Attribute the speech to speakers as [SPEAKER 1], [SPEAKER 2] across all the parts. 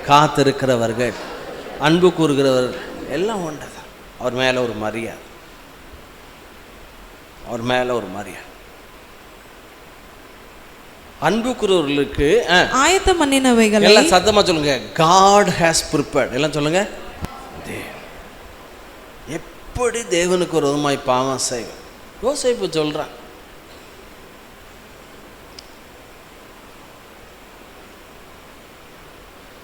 [SPEAKER 1] காத்திருக்கிறவர்கள், அன்பு கூறுகிறவர்கள் எல்லாம் ஒன்று தான். அவர் மேலே ஒரு மரியாதை, அவர் மேலே ஒரு மரியாதை. அன்பு கூறுவர்களுக்கு
[SPEAKER 2] ஆயத்தம் பண்ணினவைகளை
[SPEAKER 1] எல்லாம் சத்தமா சொல்லுங்க. God has prepared. எல்லாம் சொல்லுங்க. எப்படி தேவனுக்கு ஒரு விதமாய் பாவம் செய்வேன். யோசேப்பு சொல்றான்,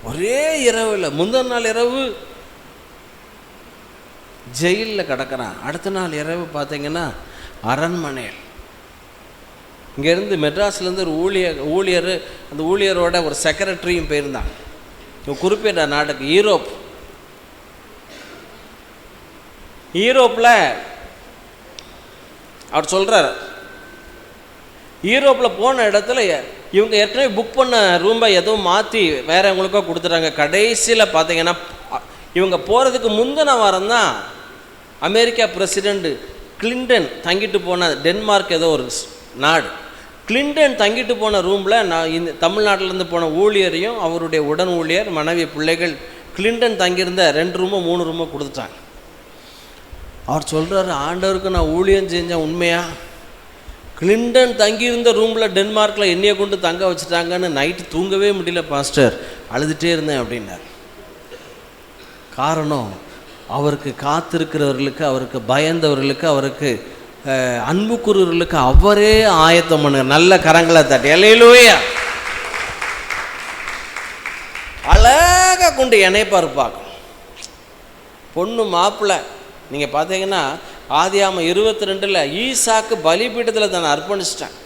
[SPEAKER 1] ஒரே இரவுல முந்தின நாள் இரவு ஜெயிலில் கிடக்கிறான், அடுத்த நாள் இரவு பார்த்தீங்கன்னா அரண்மனையில். இங்கேருந்து மெட்ராஸ்லேருந்து ஒரு ஊழியர் அந்த ஊழியரோட ஒரு செக்ரட்டரியும் போயிருந்தாங்க. குறிப்பிட்ட நாட்டுக்கு ஈரோப்பில் அவர் சொல்கிறார், ஈரோப்பில் போன இடத்துல இவங்க ஏற்கனவே புக் பண்ண ரூம்பை எதுவும் மாற்றி வேறவங்களுக்கோ கொடுத்துட்டாங்க. கடைசியில் பார்த்தீங்கன்னா இவங்க போகிறதுக்கு முந்தின வாரம் தான் அமெரிக்கா பிரசிடெண்ட் கிளின்டன் தங்கிட்டு போன, டென்மார்க் ஏதோ ஒரு நாடு, கிளின்டன் தங்கிட்டு போன ரூமில் நான் இந்த தமிழ்நாட்டிலேருந்து போன ஊழியரையும் அவருடைய உடன் ஊழியர் மனைவி பிள்ளைகள் கிளின்டன் தங்கியிருந்த 2 ரூமோ 3 ரூமோ கொடுத்துட்டாங்க. அவர் சொல்கிறாரு, ஆண்டவருக்கு நான் ஊழியம் செஞ்சேன் உண்மையா? கிளின்டன் தங்கியிருந்த ரூமில் டென்மார்க்கில் என்னையை கொண்டு தங்க வச்சுட்டாங்கன்னு நைட்டு தூங்கவே முடியல பாஸ்டர், அழுதுகிட்டே இருந்தேன் அப்படின்னார். காரணம், அவருக்கு காத்திருக்கிறவர்களுக்கு, அவருக்கு பயந்தவர்களுக்கு, அவருக்கு அன்பு கூறுவர்களுக்கு அவரே ஆயத்தம் பண்ண. நல்ல கரங்களை தட்டி அல்லேலூயா. அழகாக கொண்டு இணைப்பார் பார்க்கும். பொண்ணு மாப்பிள்ளை நீங்கள் பார்த்தீங்கன்னா ஆதியாகமம் 22 ஈசாக்கு பலிபீடத்தில் தன்னை அர்ப்பணிச்சிட்டான்.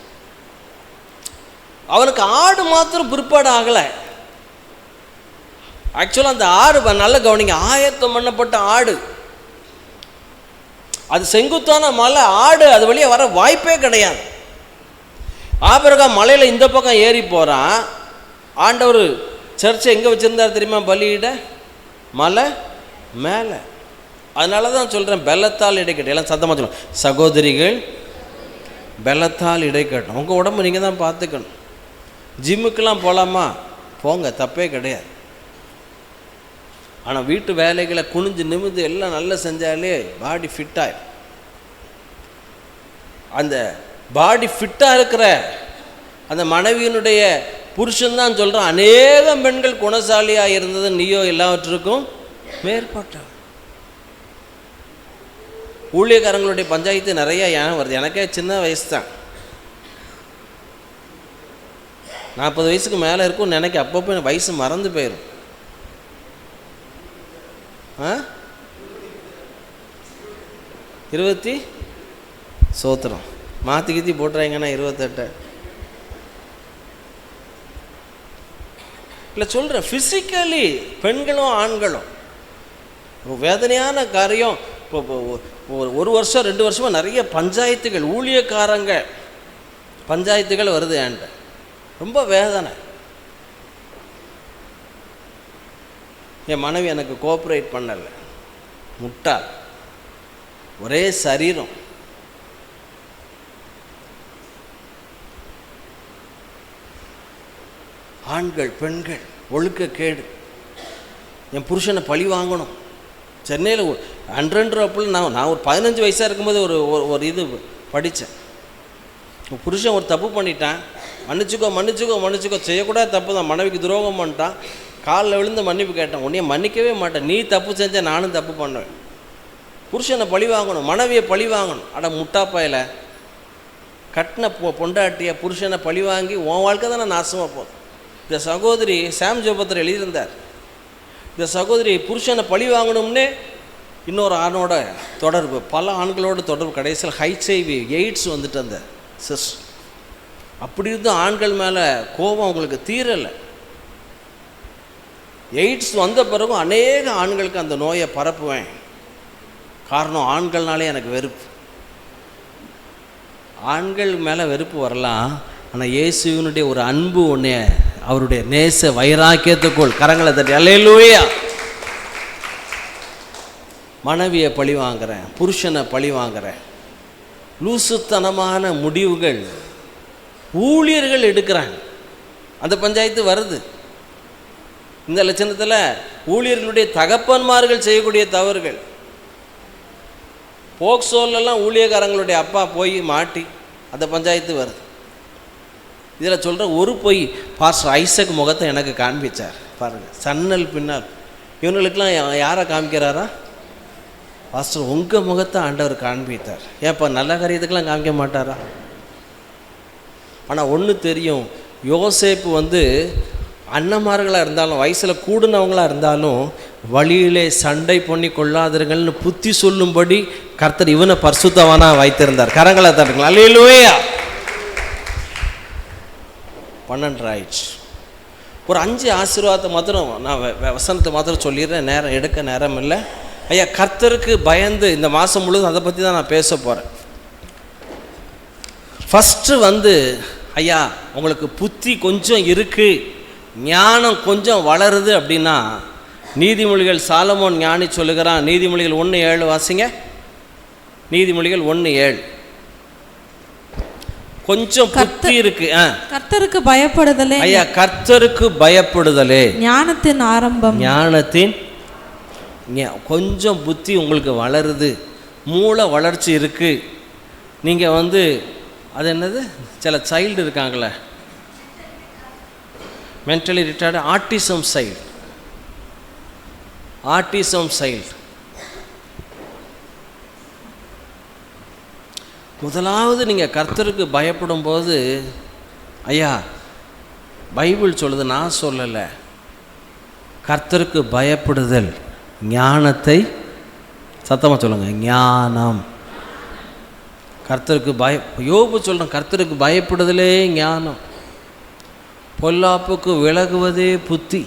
[SPEAKER 1] அவனுக்கு ஆடு மாத்திரம் பிற்பாடு ஆகலை. ஆக்சுவலாக அந்த ஆடு நல்ல கவனிங்க, ஆயத்தம் பண்ணப்பட்ட ஆடு, அது செங்குத்தான மலை ஆடு, அது வழியாக வர வாய்ப்பே கிடையாது. ஆபிரகாம் மலையில் இந்த பக்கம் ஏறி போகிறான். ஆண்டவர் சர்ச்சை எங்கே வச்சுருந்தார் தெரியுமா? பலியிட மலை மேலே. அதனால தான் சொல்கிறேன், பெலத்தால் இடைக்கட்டும். எல்லாம் சத்தமாக சொல்லணும், சகோதரிகள் பெலத்தால் இடைக்கட்டும். உங்கள் உடம்பு நீங்கள் தான் பார்த்துக்கணும். ஜிம்முக்கெல்லாம் போகலாமா? போங்க, தப்பே கிடையாது. ஆனால் வீட்டு வேலைகளை குனிஞ்சு நிமிந்து எல்லாம் நல்லா செஞ்சாலே பாடி ஃபிட்டாக, அந்த பாடி ஃபிட்டாக இருக்கிற அந்த மனைவியினுடைய புருஷன்தான் சொல்கிறான், அநேகம் பெண்கள் குணசாலியாக இருந்தது நீயோ எல்லாவற்றுக்கும் மேற்பட்ட. ஊழியக்காரங்களுடைய பஞ்சாயத்து நிறைய ஏன் வருது? எனக்கே சின்ன வயசு தான், 40 வயசுக்கு மேலே இருக்கும் நினைக்க. அப்பப்போ வயசு மறந்து போயிடும். 20 சோத்திரம் மாற்றி கீத்தி போட்டுறாங்கன்னா 28 இல்லை சொல்கிறேன். ஃபிசிக்கலி பெண்களும் ஆண்களும் வேதனையான காரியம். இப்போ 1 வருஷம் 2 வருஷமாக நிறைய பஞ்சாயத்துகள், ஊழியக்காரங்க பஞ்சாயத்துகள் வருது. ஏன்ட்ட ரொம்ப வேதனை. என் மனைவி எனக்கு கோஆப்ரேட் பண்ணலை, முட்டாள், ஒரே சரீரம். ஆண்கள் பெண்கள் ஒழுக்கக்கேடு. என் புருஷனை பழி வாங்கணும். சென்னையில் 100 ரூபாய் நான் ஒரு 15 வயசாக இருக்கும்போது ஒரு இது படித்தேன். புருஷன் ஒரு தப்பு பண்ணிட்டான், மன்னிச்சுக்கோ மன்னிச்சுக்கோ மன்னிச்சுக்கோ, செய்யக்கூடாது தப்பு தான், மனைவிக்கு துரோகம் பண்ணிட்டான், காலில் விழுந்து மன்னிப்பு கேட்டேன். உன்னைய மன்னிக்கவே மாட்டேன், நீ தப்பு செஞ்ச நானும் தப்பு பண்ணுவேன். புருஷனை பழி வாங்கணும், மனைவியை பழி வாங்கணும். அட முட்டாப்பாயில், கட்டின பொண்டாட்டிய புருஷனை பழி வாங்கி உன் வாழ்க்கை தானே நாசமாக போகுது. இந்த சகோதரி சாம் ஜோபத்தில் எழுதியிருந்தார், இந்த சகோதரி புருஷனை பழி வாங்கணும்னே இன்னொரு ஆணோட தொடர்பு, பல ஆண்களோட தொடர்பு, கடைசியில் HIV எய்ட்ஸ் வந்துட்டு அந்த சிஸ்டர். அப்படி இருந்தும் ஆண்கள் மேலே கோபம் அவங்களுக்கு தீரலை. எய்ட்ஸ் வந்த பிறகு அநேக ஆண்களுக்கு அந்த நோயை பரப்புவேன். காரணம், ஆண்கள்னாலே எனக்கு வெறுப்பு. ஆண்கள் மேலே வெறுப்பு வரலாம், ஆனால் இயேசுவினுடைய ஒரு அன்பு ஒன்று, அவருடைய நேச வைராக்கியத்துக்குள் கரங்களை தட்டி அல்லேலூயா. மனைவியை பழி வாங்குறேன், புருஷனை பழி வாங்குறேன், லூசுத்தனமான முடிவுகள் ஊழியர்கள் எடுக்கிறாங்க. அந்த பஞ்சாயத்து வருது. இந்த லட்சணத்தில் ஊழியர்களுடைய தகப்பன்மார்கள் செய்யக்கூடிய தவறுகள். போக்சோலெல்லாம் ஊழியக்காரங்களுடைய அப்பா போய் மாட்டி அந்த பஞ்சாயத்து வருது. இதில் சொல்கிற ஒரு பொய் பாஸ்டர் ஐசக் முகத்தை எனக்கு காண்பிச்சார் பாருங்கள், சன்னல் பின்னால். இவங்களுக்கெல்லாம் யாரை காமிக்கிறாரா? பாஸ்டர் உங்கள் முகத்தை ஆண்டவர் காண்பித்தார். ஏன்ப்பா நல்ல காரியத்துக்கெல்லாம் காமிக்க மாட்டாரா? ஆனால் ஒன்று தெரியும், யோசேப்பு அண்ணன்மார்களாக இருந்தாலும் வயசில் கூடுனவங்களாக இருந்தாலும் வழியிலே சண்டை பண்ணி கொள்ளாதீர்கள்னு புத்தி சொல்லும்படி கர்த்தர் இவனை பரிசுத்தவானாக வைத்திருந்தார். கரங்களை தட்டுங்களா, அல்லேலூயா. 12 ஆயிடுச்சு. ஒரு 5 ஆசீர்வாதத்தை மாத்திரம் நான் வசனத்தை மாத்திரம் சொல்லிடுறேன், நேரம் எடுக்க நேரம் இல்லை. ஐயா, கர்த்தருக்கு பயந்து இந்த மாதம் முழுவதும் அதை பற்றி தான் நான் பேச போகிறேன். ஃபஸ்ட்டு ஐயா உங்களுக்கு புத்தி கொஞ்சம் இருக்குது, ஞானம் கொஞ்சம் வளருது அப்படின்னா நீதிமொழிகள் சாலமோன் ஞானி சொல்லுகிறான். நீதிமொழிகள் 1:7 வாசிங்க. நீதிமொழிகள் 1:7. கொஞ்சம் புத்தி இருக்கு.
[SPEAKER 2] கர்த்தருக்கு பயப்படுதலே
[SPEAKER 1] ஐயா, கர்த்தருக்கு பயப்படுதலே
[SPEAKER 2] ஞானத்தின் ஆரம்பம்.
[SPEAKER 1] ஞானத்தின் கொஞ்சம் புத்தி உங்களுக்கு வளருது, மூளை வளர்ச்சி இருக்கு. நீங்கள் அது என்னது, சில சைல்டு இருக்காங்களே மென்டலி ரிட்டார்டு, ஆட்டிசம் சைல்டு. முதலாவது நீங்கள் கர்த்தருக்கு பயப்படும் போது, ஐயா பைபிள் சொல்லுது, நான் சொல்லலை, கர்த்தருக்கு பயப்படுதல் ஞானத்தை, சத்தமாக சொல்லுங்கள், ஞானம். கர்த்தருக்கு யோபு சொல்கிறேன், கர்த்தருக்கு பயப்படுதலே ஞானம், பொல்லாப்புக்கு விலகுவதே புத்தி.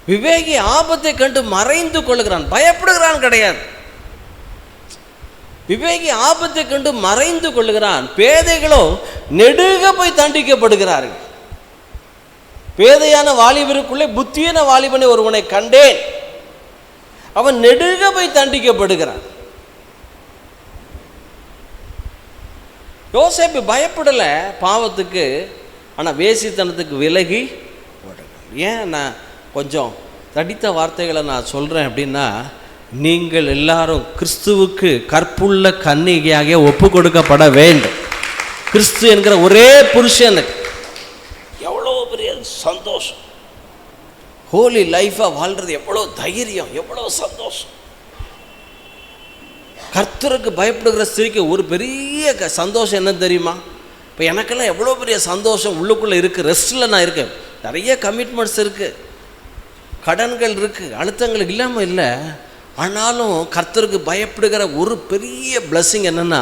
[SPEAKER 1] விவேகி ஆபத்தை கண்டு மறைந்து கொள்ளுகிறான், பயப்படுகிறான் கிடையாது. விவேகி ஆபத்தை கண்டு மறைந்து கொள்ளுகிறான். பேதைகளோ நெடுக போய் தண்டிக்கப்படுகிறார்கள். பேதையான வாலிபருக்குள்ளே புத்தியான வாலிபனை ஒருவனை கண்டேன், அவன் நெடுக போய் தண்டிக்கப்படுகிறான். யோசேப்பு பயப்படலை பாவத்துக்கு, ஆனால் வேசித்தனத்துக்கு விலகி ஓடுகிறான். ஏன் நான் கொஞ்சம் தடித்த வார்த்தைகளை நான் சொல்கிறேன் அப்படின்னா, நீங்கள் எல்லாரும் கிறிஸ்துவுக்கு கற்புள்ள கன்னிகையாக ஒப்பு கொடுக்கப்பட வேண்டும். கிறிஸ்து என்கிற ஒரே புருஷனுக்கு எவ்வளோ பெரிய சந்தோஷம், ஹோலி லைஃபாக வாழ்கிறது எவ்வளோ தைரியம், எவ்வளோ சந்தோஷம். கர்த்தருக்கு பயப்படுகிற ஸ்திரீக்கு ஒரு பெரிய சந்தோஷம் என்ன தெரியுமா? இப்போ எனக்கெல்லாம் எவ்வளோ பெரிய சந்தோஷம் உள்ளுக்குள்ளே இருக்குது. ரெஸ்ட்டில் நான் இருக்கேன், நிறைய கமிட்மெண்ட்ஸ் இருக்குது, கடன்கள் இருக்குது, அழுத்தங்கள் இல்லாமல் இல்லை. ஆனாலும் கர்த்தருக்கு பயப்படுகிற ஒரு பெரிய பிளஸ்ஸிங் என்னென்னா,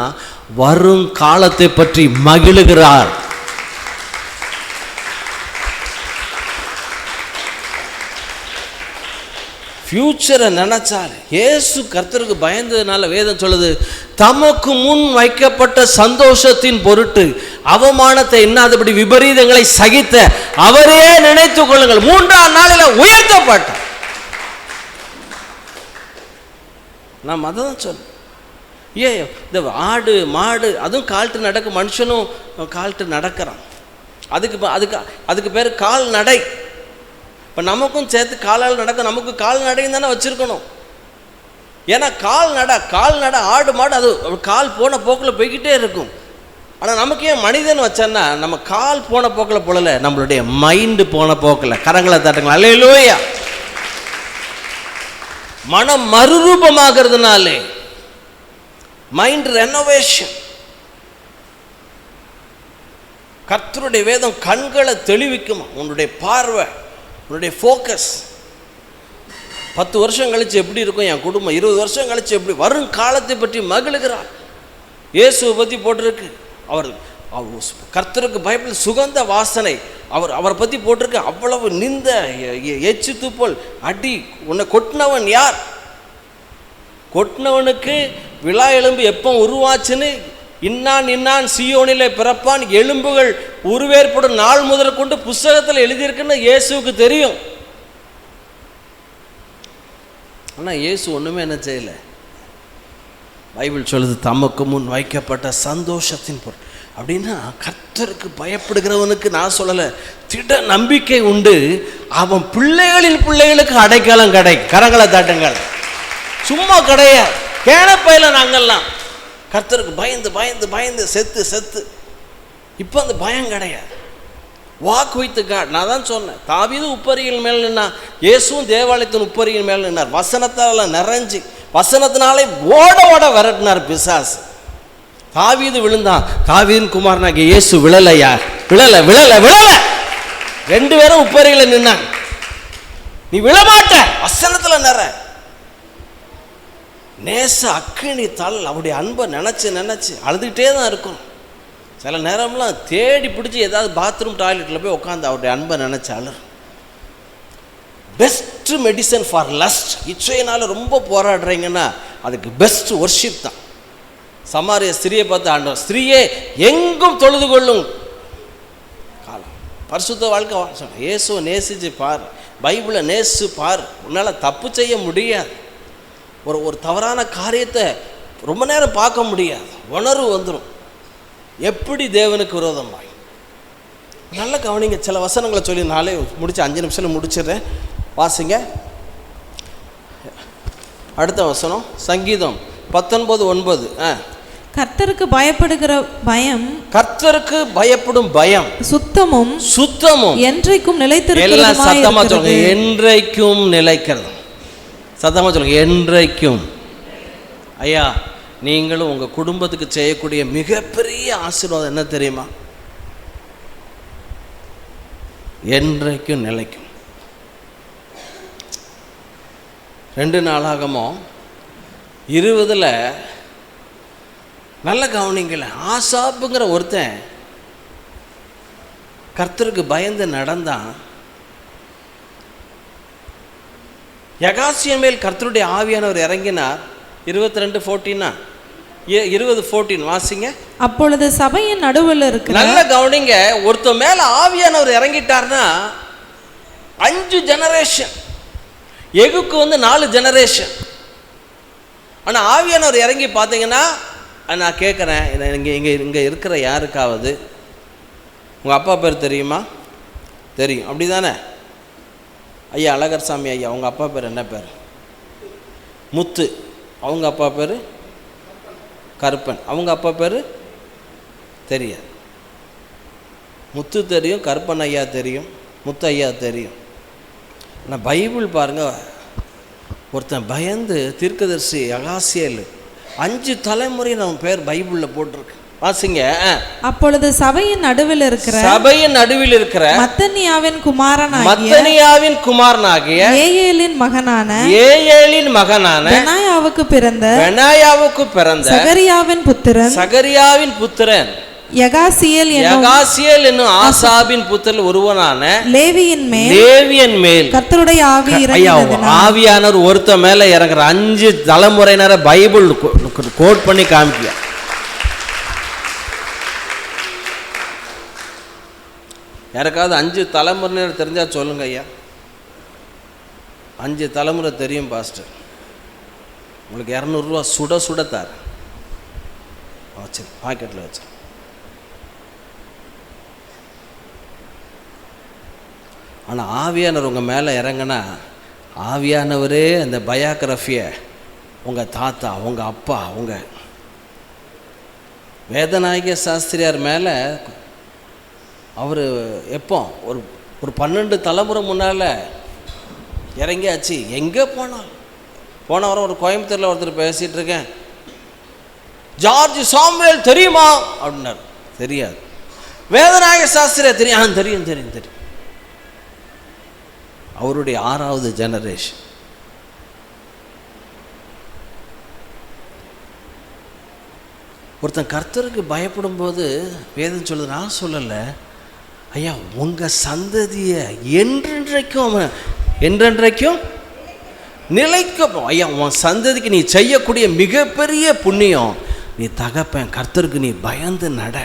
[SPEAKER 1] வரும் காலத்தை பற்றி மகிழுகிறார். ஃப்யூச்சரை நினைச்சார். இயேசு கர்த்தருக்கு பயந்ததுனால வேதம் சொல்லுது, தமக்கு முன் வைக்கப்பட்ட சந்தோஷத்தின் பொருட்டு அவமானத்தை எண்ணாதபடி விபரீதங்களை சகித்த அவரே நினைத்துக் கொள்ளுங்கள், 3ஆம் நாளில் உயர்த்தப்பட்டார். நாம் அதை தான் சொல்ல. இந்த ஆடு மாடு அதுவும் கால்ட்டு நடக்க, மனுஷனும் கால்ட்டு நடக்கிறான். அதுக்கு பேர் கால் நடை. இப்போ நமக்கும் சேர்த்து காலால் நடக்க, நமக்கு கால் நடைன்னு தானே வச்சுருக்கணும். ஏன்னா கால் நட ஆடு மாடு அது கால் போன போக்கில் போய்கிட்டே இருக்கும். ஆனால் நமக்கு ஏன் மனிதன் வச்சோன்னா, நம்ம கால் போன போக்கில் போகல, நம்மளுடைய மைண்டு போன போக்கில். கரங்களை தட்டுங்களா, அல்லேலூயா. மனம் மறுரூபமாகிறதுனாலே மைண்ட் ரெனோவேஷன். கர்த்தருடைய வேதம் கண்களை தெளிவிக்குமா, உன்னுடைய பார்வை, உன்னுடைய ஃபோக்கஸ். 10 வருஷம் கழிச்சு எப்படி இருக்கும் என் குடும்பம், 20 வருஷம் கழிச்சு எப்படி, வரும் காலத்தை பற்றி மகிழுகிறார். இயேசுவை பற்றி போட்டிருக்கு, அவர் கர்த்தருக்கு பயப்பட சுகந்த வாசனை, அவரை பற்றி போட்டிருக்கு. அவ்வளவு நிந்த எச்சு துப்பல் அடி. உன்னை கொட்டினவன் யார்? கொட்டினவனுக்கு விழா எலும்பு எப்போ உருவாச்சுன்னு, இன்னான் சியோனிலே பிறப்பான், எலும்புகள் உருவேற்படும் நாள் முதல் கொண்டு புஸ்தகத்தில் எழுதியிருக்குன்னு இயேசுவுக்கு தெரியும். ஆனால் இயேசு ஒன்றுமே என்ன செய்யலை. பைபிள் சொல்லுது, தமக்கு முன் வைக்கப்பட்ட சந்தோஷத்தின் பொருள். அப்படின்னா கர்த்தருக்கு பயப்படுகிறவனுக்கு நான் சொல்லலை, திட நம்பிக்கை உண்டு. அவன் பிள்ளைகளின் பிள்ளைகளுக்கு அடைக்கலம் கரங்களை தட்டுங்கள். சும்மா கிடையாது. கேனப்பையில நாங்கள்லாம் கர்த்தருக்கு பயந்து பயந்து பயந்து செத்து இப்போ அந்த பயம் கிடையாது. Walk with God. நான் தான் சொன்னேன், தாவீது உப்பரியின் மேல் நின்னா, இயேசுவும் தேவாலயத்தின் உப்பரியின் மேல் நின்னார். வசனத்தால் நிறைஞ்சு வசனத்தினாலே ஓட விரட்டினார் பிசாசு. தாவீது விழுந்தான், தாவீதின் குமாரனாகிய இயேசு விழலையா, விழல. ரெண்டு பேரும் உப்பரியில நின்னாங்க. நீ விழமாட்ட, வசனத்துல நிற நேச அக்கினி தள். அவருடைய அன்பை நினைச்சு அழுதுகிட்டே தான் இருக்கும். சில நேரம்லாம் தேடி பிடிச்சி ஏதாவது பாத்ரூம் டாய்லெட்டில் போய் உட்காந்து அவருடைய அன்பை நினைச்சு அழுற. Best medicine for lust. இச்சையினால ரொம்ப போராடுறீங்கன்னா அதுக்கு பெஸ்ட் ஒர்ஷிப் தான். சமாரிய ஸ்திரியை பார்த்து ஆண்டவர், ஸ்திரியே எங்கும் தொழுது கொள்ளும் காலம். பரிசுத்த வாழ்க்கை சொன்ன இயேசுவை நேசிச்சு பார், பைபிளை நேசிச்சு பார். உன்னால் தப்பு செய்ய முடியாது. ஒரு தவறான காரியத்தை ரொம்ப நேரம் பார்க்க முடியாது. உணர்வு வந்துடும், எப்படி தேவனுக்கு விரோதமாய். நல்ல கவனிங்க. சில வசனங்களை சொல்லி நாளே முடிச்சு 5 நிமிஷத்தில் முடிச்சிடுறேன். வாசிங்க அடுத்த வசனம். சங்கீதம் 19:9.
[SPEAKER 2] கர்த்தருக்கு பயப்படுகிற பயம்,
[SPEAKER 1] கர்த்தருக்கு பயப்படும் பயம் சுத்தமும்
[SPEAKER 2] என்றைக்கும்
[SPEAKER 1] எல்லாம் சத்தமா சொல்லுங்க, என்றைக்கும் நிலைக்கிறது. சத்தமா சொல்லுங்க, என்றைக்கும். ஐயா, நீங்களும் உங்க குடும்பத்துக்கு செய்யக்கூடிய மிகப்பெரிய ஆசீர்வாதம் என்ன தெரியுமா? என்றைக்கும் நிலைக்கும். 2 நாளாகமோ 20 நல்ல கவனிங்கள. ஆசாப்புங்கிற ஒருத்தன் கர்த்தருக்கு பயந்து நடந்தான். யகாசியன் மேல் கர்த்தருடைய ஆவியானவர் இறங்கினார். 22:14 20:14 வாசிங்க.
[SPEAKER 2] அப்பொழுது சபையின் நடுவில் இருக்கிற,
[SPEAKER 1] நல்ல கவனிங்க, ஒருத்தன் மேல ஆவியானவர் இறங்கிட்டார்னா 5 ஜெனரேஷன். எகுக்கு 4 ஜெனரேஷன். ஆனா ஆவியானவர் இறங்கி பார்த்தீங்கன்னா, நான் கேட்குறேன், இங்கே இருக்கிற யாருக்காவது உங்கள் அப்பா பேர் தெரியுமா? தெரியும், அப்படி தானே? ஐயா அழகர் சாமி ஐயா, அவங்க அப்பா பேர் என்ன பேர்? முத்து. அவங்க அப்பா பேர் கருப்பன். அவங்க அப்பா பேர் தெரியாது. முத்து தெரியும், கருப்பன் ஐயா தெரியும், முத்து ஐயா தெரியும். ஆனால் பைபிள் பாருங்க, ஒருத்தன் பயந்து தீர்க்கதரிசி யகாசியேல் 5 தலைமுறை நம்ம பேர் பைபிளில் போட்டிருக்கு. வாசிங்க.
[SPEAKER 2] அப்பொழுது சபையின் நடுவில் இருக்கிற மத்தனியாவின் குமாரனாகிய ஏயேலின் மகனான பெனாயாவுக்கு பிறந்த சகரியாவின் புத்திரன் யகாசியேல் என்னும் ஆசாபின் புத்திரன் ஒருவனான லேவியின் மேல் கர்த்தருடைய ஆவி இறங்கினது. ஆவியானவர் ஒருத்த மேல இறங்குற 5 தலைமுறையினர பைபிள் கோட் பண்ணி காமிக்க. யாருக்காவது 5 தலைமுறையினர் தெரிஞ்சா சொல்லுங்க ஐயா. 5 தலைமுறை தெரியும் பாஸ்டர், உங்களுக்கு 200 ரூபா சுட தார் வச்சு பாக்கெட்டில் வச்சு. ஆனால் ஆவியானவர் உங்கள் மேலே இறங்கினா, ஆவியானவரே அந்த பயோகிராஃபியை உங்கள் தாத்தா, உங்கள் அப்பா, உங்கள் வேதநாயக சாஸ்திரியார் மேலே அவர் எப்போ ஒரு 12 தலைமுறை முன்னால் இறங்கியாச்சு. எங்கே போன வாரம் ஒரு கோயம்புத்தூரில் ஒருத்தர் பேசிகிட்டு இருக்கேன், ஜார்ஜ் சாமுவேல் தெரியுமா அப்படின்னார். தெரியாது. வேதநாயக சாஸ்திரியார் தெரியும். தெரியும். அவருடைய 6வது ஜெனரேஷன். ஒருத்தன் கர்த்தருக்கு பயப்படும் போது வேதம் சொல்லுது, நான் சொல்லலை ஐயா, உங்கள் சந்ததியை என்றென்றைக்கும் நிலைக்கும். ஐயா, உன் சந்ததிக்கு நீ செய்யக்கூடிய மிகப்பெரிய புண்ணியம், நீ தகப்பன் கர்த்தருக்கு நீ பயந்து நட.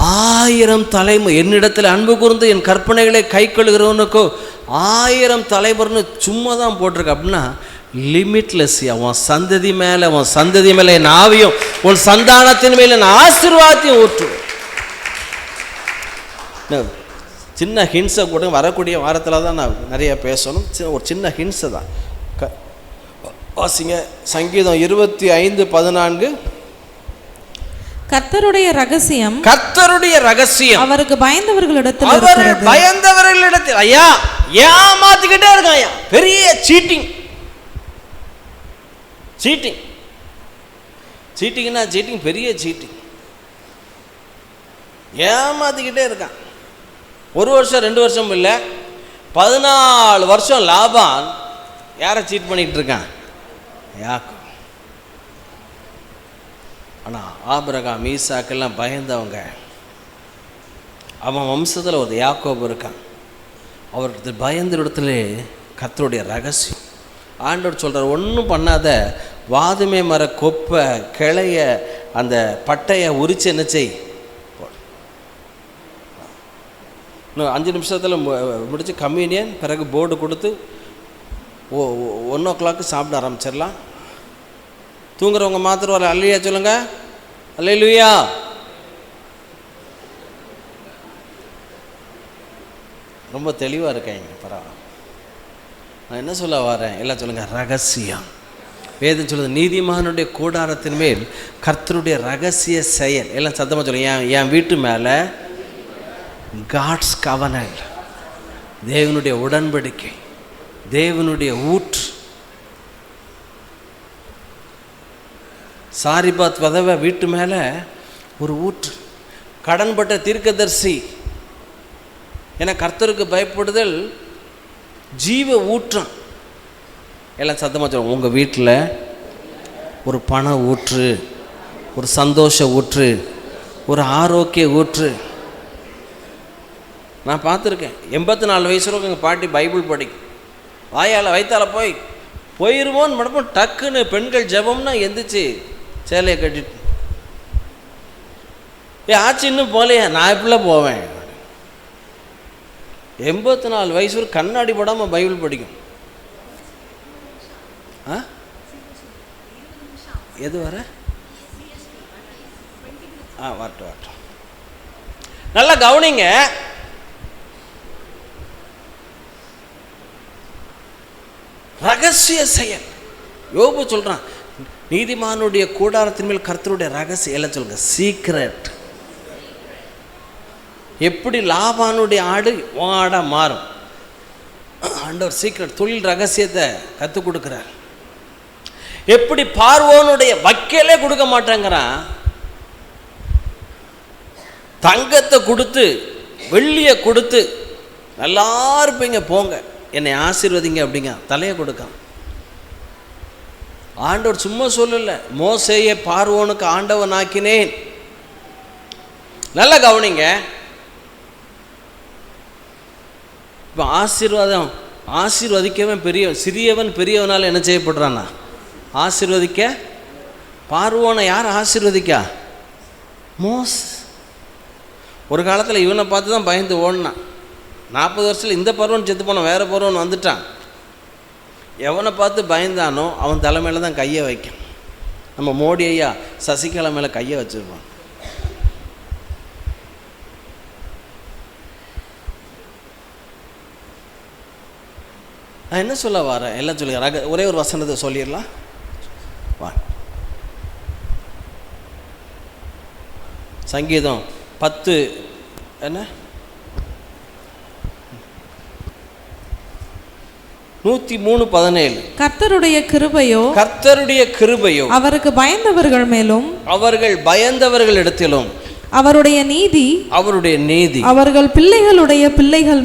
[SPEAKER 2] 1000 தலைமுறை என்னிடத்தில் அன்பு கூர்ந்து என் கற்பனைகளை கை கொள்கிறவனுக்கோ 1000 தலைமுறைன்னு சும்மா தான் போட்டிருக்கு. அப்படின்னா லிமிட்லெஸ்ஸியா உன் சந்ததி மேலே என் ஆவியும், உன் சந்தானத்தின் மேலே என் ஆசீர்வாதத்தையும் ஊற்றுவேன்.
[SPEAKER 1] சின்ன ஹின்ஸை கூட வரக்கூடிய வாரத்தில் தான் நான் நிறைய பேசணும். ஒரு சின்ன ஹின்ஸை தான் வாசிங்க. சங்கீதம் 25:14.
[SPEAKER 3] கர்த்தருடைய ரகசியம்,
[SPEAKER 1] கர்த்தருடைய ரகசியம்
[SPEAKER 3] அவருக்கு பயந்தவர்களிடத்தில்
[SPEAKER 1] அவர் பயந்தவர்களிடத்தில். ஐயா ஏமாத்திக்கிட்டே இருக்கான் ஐயா, பெரிய சீட்டிங். சீட்டிங்னா சீட்டிங், பெரிய சீட்டிங். ஏமாத்திக்கிட்டே இருக்கான். 1 வருஷம் 2 வருஷம் இல்லை, 14 வருஷம் லாபான் யாரை சீட் பண்ணிக்கிட்டு இருக்கான்? யாக்கோபு. ஆனால் ஆபிரகாம் ஈசாக்கெல்லாம் பயந்தவங்க. அவன் வம்சத்தில் ஒரு யாக்கோபு இருக்கான். அவருக்கு பயந்த இடத்துல கர்த்தருடைய ரகசியம். ஆண்டவர் சொல்கிறார், ஒன்றும் பண்ணாத, வாதுமை மர கொப்பை கிளைய அந்த பட்டையை உரிச்சு என்ன செய். இன்னும் 5 நிமிஷத்தில் முடித்து கம்யூனியன், பிறகு போர்டு கொடுத்து 1 o'clock சாப்பிட ஆரம்பிச்சிடலாம். தூங்குறவங்க மாத்திரம் வர அல்லையா சொல்லுங்க, அல்லேலூயா. ரொம்ப தெளிவாக இருக்கேன். பரவாயில்ல. நான் என்ன சொல்ல வரேன் எல்லாம் சொல்லுங்க, ரகசியம். வேதம் சொல்லுது, நீதிமானுடைய கூடாரத்தின் மேல் கர்த்தருடைய ரகசிய செயல். எல்லாம் சத்தமாக சொல்லுங்க. என் வீட்டு மேலே காட்ஸ் கவனன்ட், தேவனுடைய உடன்படிக்கை, தேவனுடைய ஊற்று. சாரிபாத் வதவை வீட்டு மேலே ஒரு ஊற்று. கடன்பட்ட தீர்க்கதரிசி. ஏன்னா கர்த்தருக்கு பயப்படுதல் ஜீவ ஊற்றம். எல்லாம் சத்தமாக சொல்லுவோம், உங்கள் வீட்டில் ஒரு பண ஊற்று, ஒரு சந்தோஷ ஊற்று, ஒரு ஆரோக்கிய ஊற்று. நான் பார்த்துருக்கேன். 84 வயசு வரைக்கும் எங்கள் பாட்டி பைபிள் படிக்கும். வாயால் வயிற்றால போயிருமோன்னு மடப்போம். டக்குன்னு பெண்கள் ஜெபம்னா எந்திரிச்சு சேலையை கட்டிட்டு, ஆச்சு இன்னும் போலையா, நான் எப்படிலாம் போவேன். 84 வயசு வரை கண்ணாடி போடாமல் பைபிள் படிக்கும். எது வர வரட்டும். நல்லா கவனிங்க. ரகசிய செயல். யோபு சொல்றான், நீதிமானுடைய கூடாரத்தின் மேல் கர்த்தருடைய ரகசியம். எல்லாம் சொல்லுங்க, சீக்ரெட். எப்படி லாபானுடைய ஆடு ஆடா மாறும், ஆண்டவர் சீக்ரெட் தொழில் ரகசியத்தை கற்றுக் கொடுக்குறார். எப்படி பார்வோனுடைய வக்கீலே கொடுக்க மாட்டேங்கிறான், தங்கத்தை கொடுத்து வெள்ளியை கொடுத்து நல்லா இருப்பீங்க போங்க என்னை ஆசீர்வதிங்க அப்படிங்க தலையை கொடுக்கான். ஆண்டவர் சும்மா சொல்லல, மோசேயை பார்வோனுக்கு ஆண்டவன் ஆக்கினேன். நல்லா கவனிங்க. இப்போ ஆசீர்வதிக்கவன் சிறியவன் பெரியவனால் என்ன செய்யப்படுறான்னா ஆசீர்வதிக்க. பார்வோனை யார் ஆசீர்வதிக்கா? மோஸ். ஒரு காலத்தில் இவனை பார்த்து தான் பயந்து ஓடினான். 40 வருஷத்தில் இந்த பருவன் செத்து போன, வேறு பருவன் வந்துட்டான். எவனை பார்த்து பயந்தானோ அவன் தலைமையில் தான் கையை வைக்கும். நம்ம மோடி ஐயா சசிகலா மேலே கையை வச்சுருப்பான். நான் என்ன சொல்ல வரேன் எல்லாம் சொல்லுங்க. ஒரே ஒரு வசனத்தை சொல்லிடலாம். வா, சங்கீதம் 10 என்ன 103:17.
[SPEAKER 3] கர்த்தருடைய கிருபையோ
[SPEAKER 2] அவருக்கு பயந்தவர்கள் மேலும் அவர்கள் பயந்தவர்களிடத்திலும்
[SPEAKER 3] அவருடைய நீதி
[SPEAKER 2] அவர்கள் பிள்ளைகளுடைய பிள்ளைகள்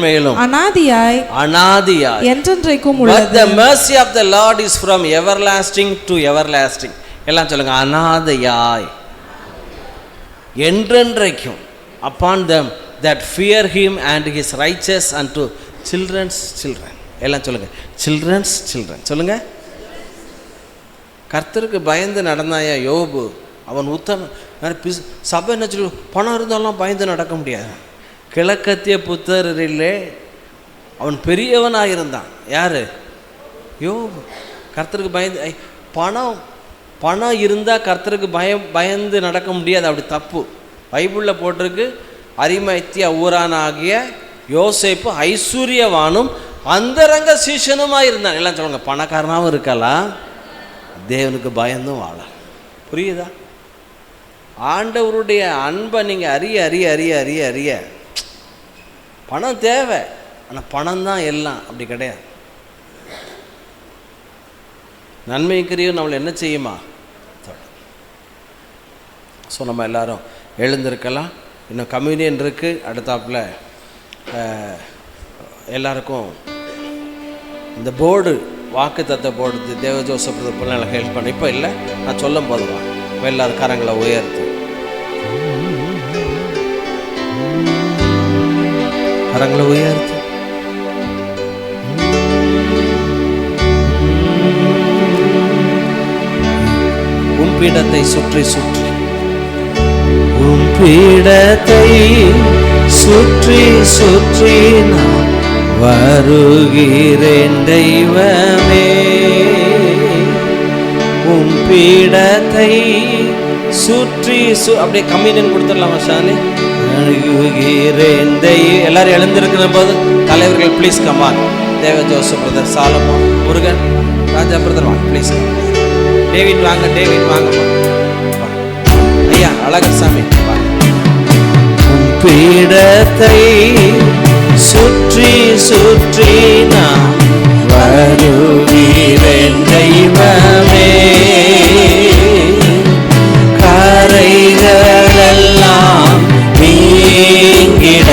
[SPEAKER 2] மேலும் அனாதியாய் என்றென்றைக்கும் உள்ளது. The mercy of the Lord is from everlasting to everlasting. எல்லாம் சொல்லுங்க, அனாதையாய் என்றென்றைக்கும். upon them that fear him and his righteous unto children's children. எல்லாம் சொல்லுங்க, children's children. சொல்லுங்க. கர்த்தருக்கு பயந்து நடந்தாயா யோபு? அவன் உத்தம. சபை என்ன சொல்லு, பணம் இருந்தாலும் பயந்து நடக்க முடியாது. கிழக்கத்திய புத்தரிலே அவன் பெரியவனாக இருந்தான். யார்? யோபு. கர்த்தருக்கு பயந்து. பணம் இருந்தால் கர்த்தருக்கு பயந்து நடக்க முடியாது. அப்படி தப்பு.
[SPEAKER 1] பைபிளில் போட்டிருக்கு, அரிமத்திய ஊரானாகிய யோசேப்பு ஐஸ்வர்யவானும் அந்தரங்க சீஷனுமாக இருந்தான். எல்லாம் சொல்லுங்க, பணக்காரனாகவும் இருக்கலாம், தேவனுக்கு பயந்தும் வாழலாம். புரியுதா? ஆண்டவருடைய அன்பை நீங்கள் அறிய அறிய அறிய அறிய அறிய பணம் தேவை, ஆனால் பணம் தான் எல்லாம் அப்படி கிடையாது. நன்மைக்குரிய நம்மளை என்ன செய்யுமா? ஸோ நம்ம எல்லாரும் எழுந்திருக்கலாம். இன்னும் கம்யூனியன் இருக்குது. அடுத்தாப்பில் எல்லாருக்கும் இந்த போர்டு, வாக்கு தத்த போர்டு தேவ ஜோசப் பிள்ளைங்களை ஹெல்ப் பண்ண. இப்போ இல்லை, நான் சொல்லும் போதுவா எல்லாரும் கரங்களை உயர்த்து, கரங்களை உயர்த்து. உன் பீடத்தை சுற்றி சுற்றி, உன் பீடத்தை சுற்றி சுற்றி நான் வருகிறேன் தெய்வமே. உன் பீடத்தை சுற்றி அப்படியே கம்யூனியன் கொடுத்துடலாமா ஷாலி? வருகிறேன் தெய்வம். எல்லாரும் எழுந்திருக்கிற போது தலைவர்கள் ப்ளீஸ் கமான். தேவ ஜோசப் பிரதர், சாலமோன், முருகன், ராஜா பிரதர் வாங்க ப்ளீஸ். டேவிட் வாங்க, டேவிட் வாங்க ஐயா, அழகர்சாமி வாங்க. உன் பீடத்தை சுற்றி சுற்றி நான் வருகிறேன் தெய்வமே. கரைகளெல்லாம் நீங்கிட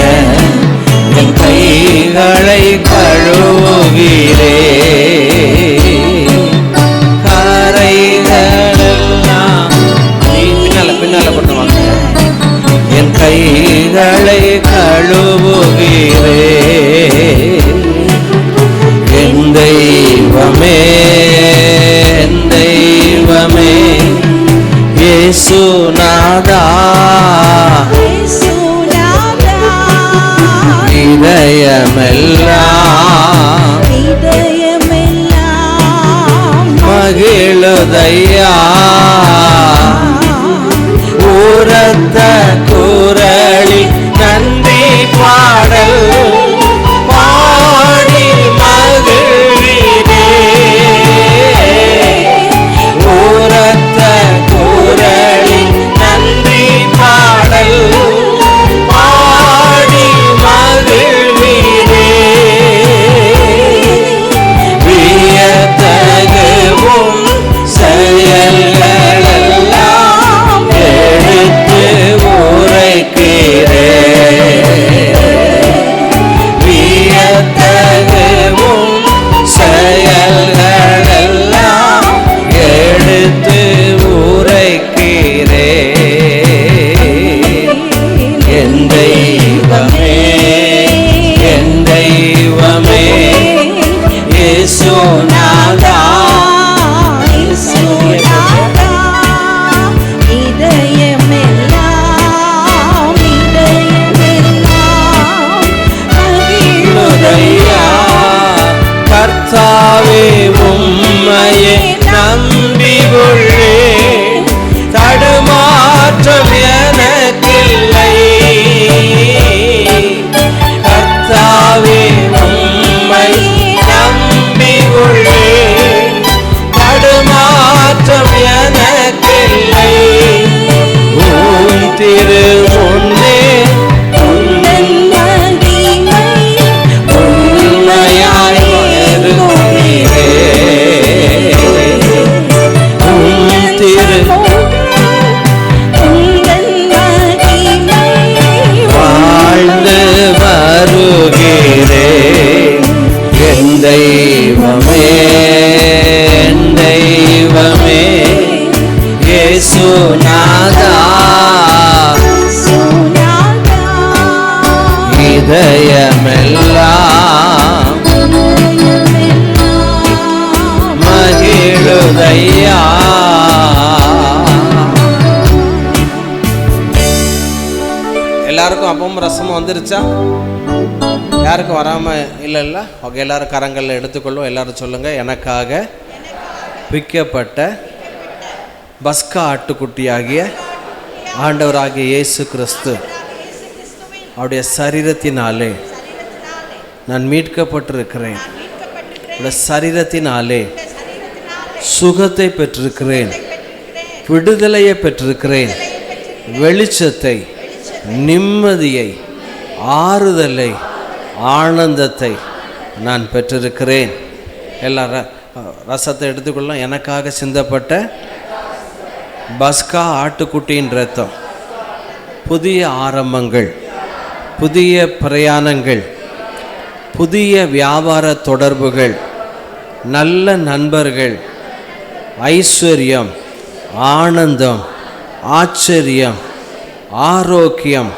[SPEAKER 1] என் கைகளை கழுவுகிறேன். கரைகளெல்லாம் பின்னால பண்ணுவாங்க. என் கைகளை கழுவுகிறேன். என் தெய்வமே, என் தெய்வமே, இயேசுநாதா, இதயமெல்லாம் மகிழுதையா. உரத்த குரலி நன்றி பாடல் பாடி மகிழ்வினே. உரத்த குரலி நன்றி பாடல் பாடி மகிழ்வினே. வியத்தகுவும் செயல்களெல்லாம் எடுத்து உரைக்கிறேன். வியத்தகுவும் செயல்களெல்லாம் எடுத்து உரைக்கிறேன். என் தெய்வமே, என் தெய்வமே, இயேசுநாதா, கர்த்தாவே உம்மையே நம்பி உள்ளேன். தடுமாற்றம் எனக்கில்லை. கர்த்தாவே உம்மை நம்பி உள்ளேன். தடுமாற்றம் எனக்கில்லை. உம் திரு முன்னே வாழ்ந்து வருகிறேன். என் தெய்வமே, என் தெய்வமே, இயேசுநாதா, இதயமெல்லாம் மகிழுதையா. எல்லாருக்கும் அப்பவும் ரசமும் வந்துருச்சா? யாருக்கும் வராமல் இல்லை? ஓகே, எல்லாரும் கரங்களில் எடுத்துக்கொள்வோம். எல்லாரும் சொல்லுங்கள், எனக்காக விற்கப்பட்ட பஸ்கா ஆட்டுக்குட்டியாகிய
[SPEAKER 2] ஆண்டவராகிய இயேசு கிறிஸ்து அவருடைய சரீரத்தினாலே நான் மீட்கப்பட்டிருக்கிறேன். அவருடைய சரீரத்தினாலே சுகத்தை பெற்றிருக்கிறேன், விடுதலையை பெற்றிருக்கிறேன், வெளிச்சத்தை, நிம்மதியை, ஆறுதலை, ஆனந்தத்தை நான் பெற்றிருக்கிறேன். எல்லாரும் ரசத்தை எடுத்துக்கொள்ளலாம். எனக்காக சிந்தப்பட்ட பஸ்கா ஆட்டுக்குட்டியின் இரத்தம், புதிய ஆரம்பங்கள், புதிய பிரயாணங்கள், புதிய வியாபார தொடர்புகள், நல்ல நண்பர்கள், ஐஸ்வர்யம், ஆனந்தம், ஆச்சரியம், ஆரோக்கியம்,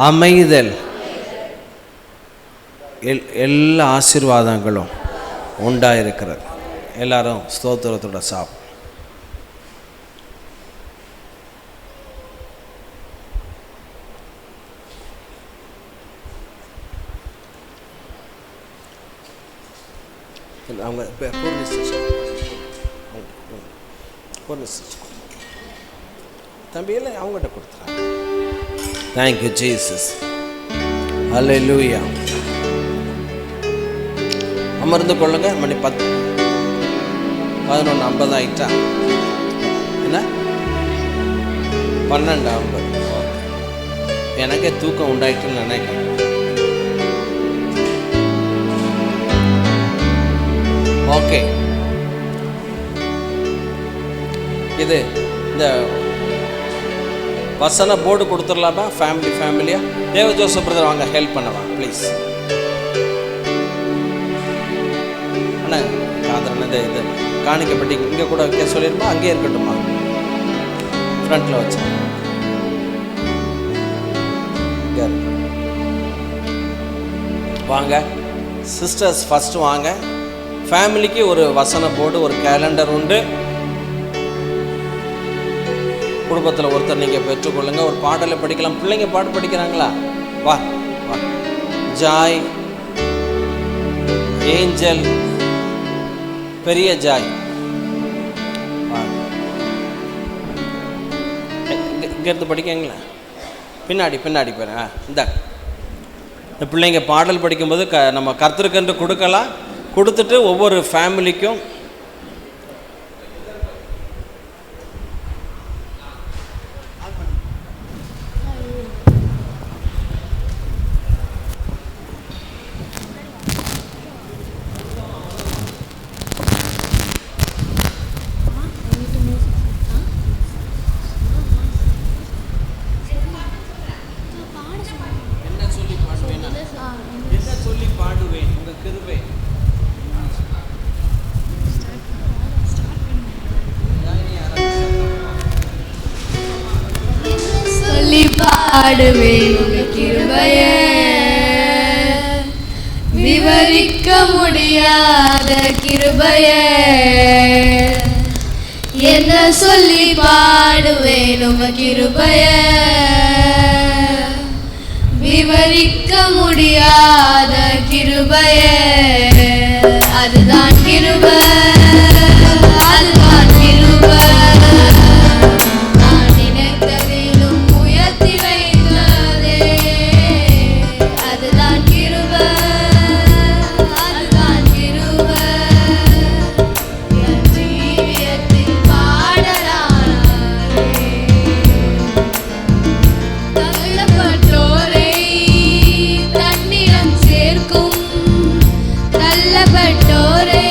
[SPEAKER 2] அமைதல், எல்லா ஆசீர்வாதங்களும் உண்டாயிருக்கிறது. எல்லாரும் ஸ்தோத்திரத்தோட சாப்பிடும். அவங்க தம்பியில் அவங்ககிட்ட கொடுத்துறாங்க. Thank you Jesus. அல்லேலூயா. அமர்ந்து கொள்ளுங்க. மணி 11:50 ஆயிட்டா? என்ன 12:50? எனக்கே தூக்கம் உண்டாயிட்டுன்னு நினைக்கிறேன். ஓகே, இது இந்த வசன போர்டு கொடுத்துடலாமா? ஃபேமிலியா தேவ ஜோசப் பிரதர் வாங்க, ஹெல்ப் பண்ணவா ப்ளீஸ். அண்ணா காதரன் இந்த இது காணிக்கப்பட்டி இங்கே கூட வைக்க சொல்லிருப்பா, அங்கேயே இருக்கட்டுமா? ஃப்ரண்ட்டில் வச்சு வாங்க சிஸ்டர்ஸ், ஃபஸ்ட்டு வாங்க. ஃபேமிலிக்கு ஒரு வசன போர்டு, ஒரு கேலண்டர் உண்டு. குடும்பத்தில் ஒருத்தர் நீங்கள் பெற்றுக்கொள்ளுங்க. ஒரு பாடலை படிக்கலாம். பிள்ளைங்க பாட்டு படிக்கிறாங்களா? வா வா. ஜாய், ஏஞ்சல், பெரிய ஜாய், இங்கேருந்து படிக்கங்களா? பின்னாடி போகிறேன். இந்த பிள்ளைங்க பாடல் படிக்கும்போது நம்ம கர்த்தருக்கென்று கொடுக்கலாம். கொடுத்துட்டு ஒவ்வொரு ஃபேமிலிக்கும் என்ன சொல்லி பாடுவேன் உங்கள் கிருபை.
[SPEAKER 4] சொல்லி பாடுவேன் உங்கள் கிருபையே, விவரிக்க முடியாத கிருபையே. என்ன சொல்லி பாடுவேன் உங்கள் கிருபையே, விவரிக்க முடியாத கிருபையே. அதுதான் கிருபை, அதுதான் கிருபை. நான் நினைத்ததிலும் உயர்த்தி வைத்ததே, அதுதான் கிருபை, அதுதான் கிருபை. என் ஜீவியத்தில் பாடலானே, தள்ளப்பட்டோரை தன்னிடம் சேர்க்கும், தள்ளப்பட்டோரை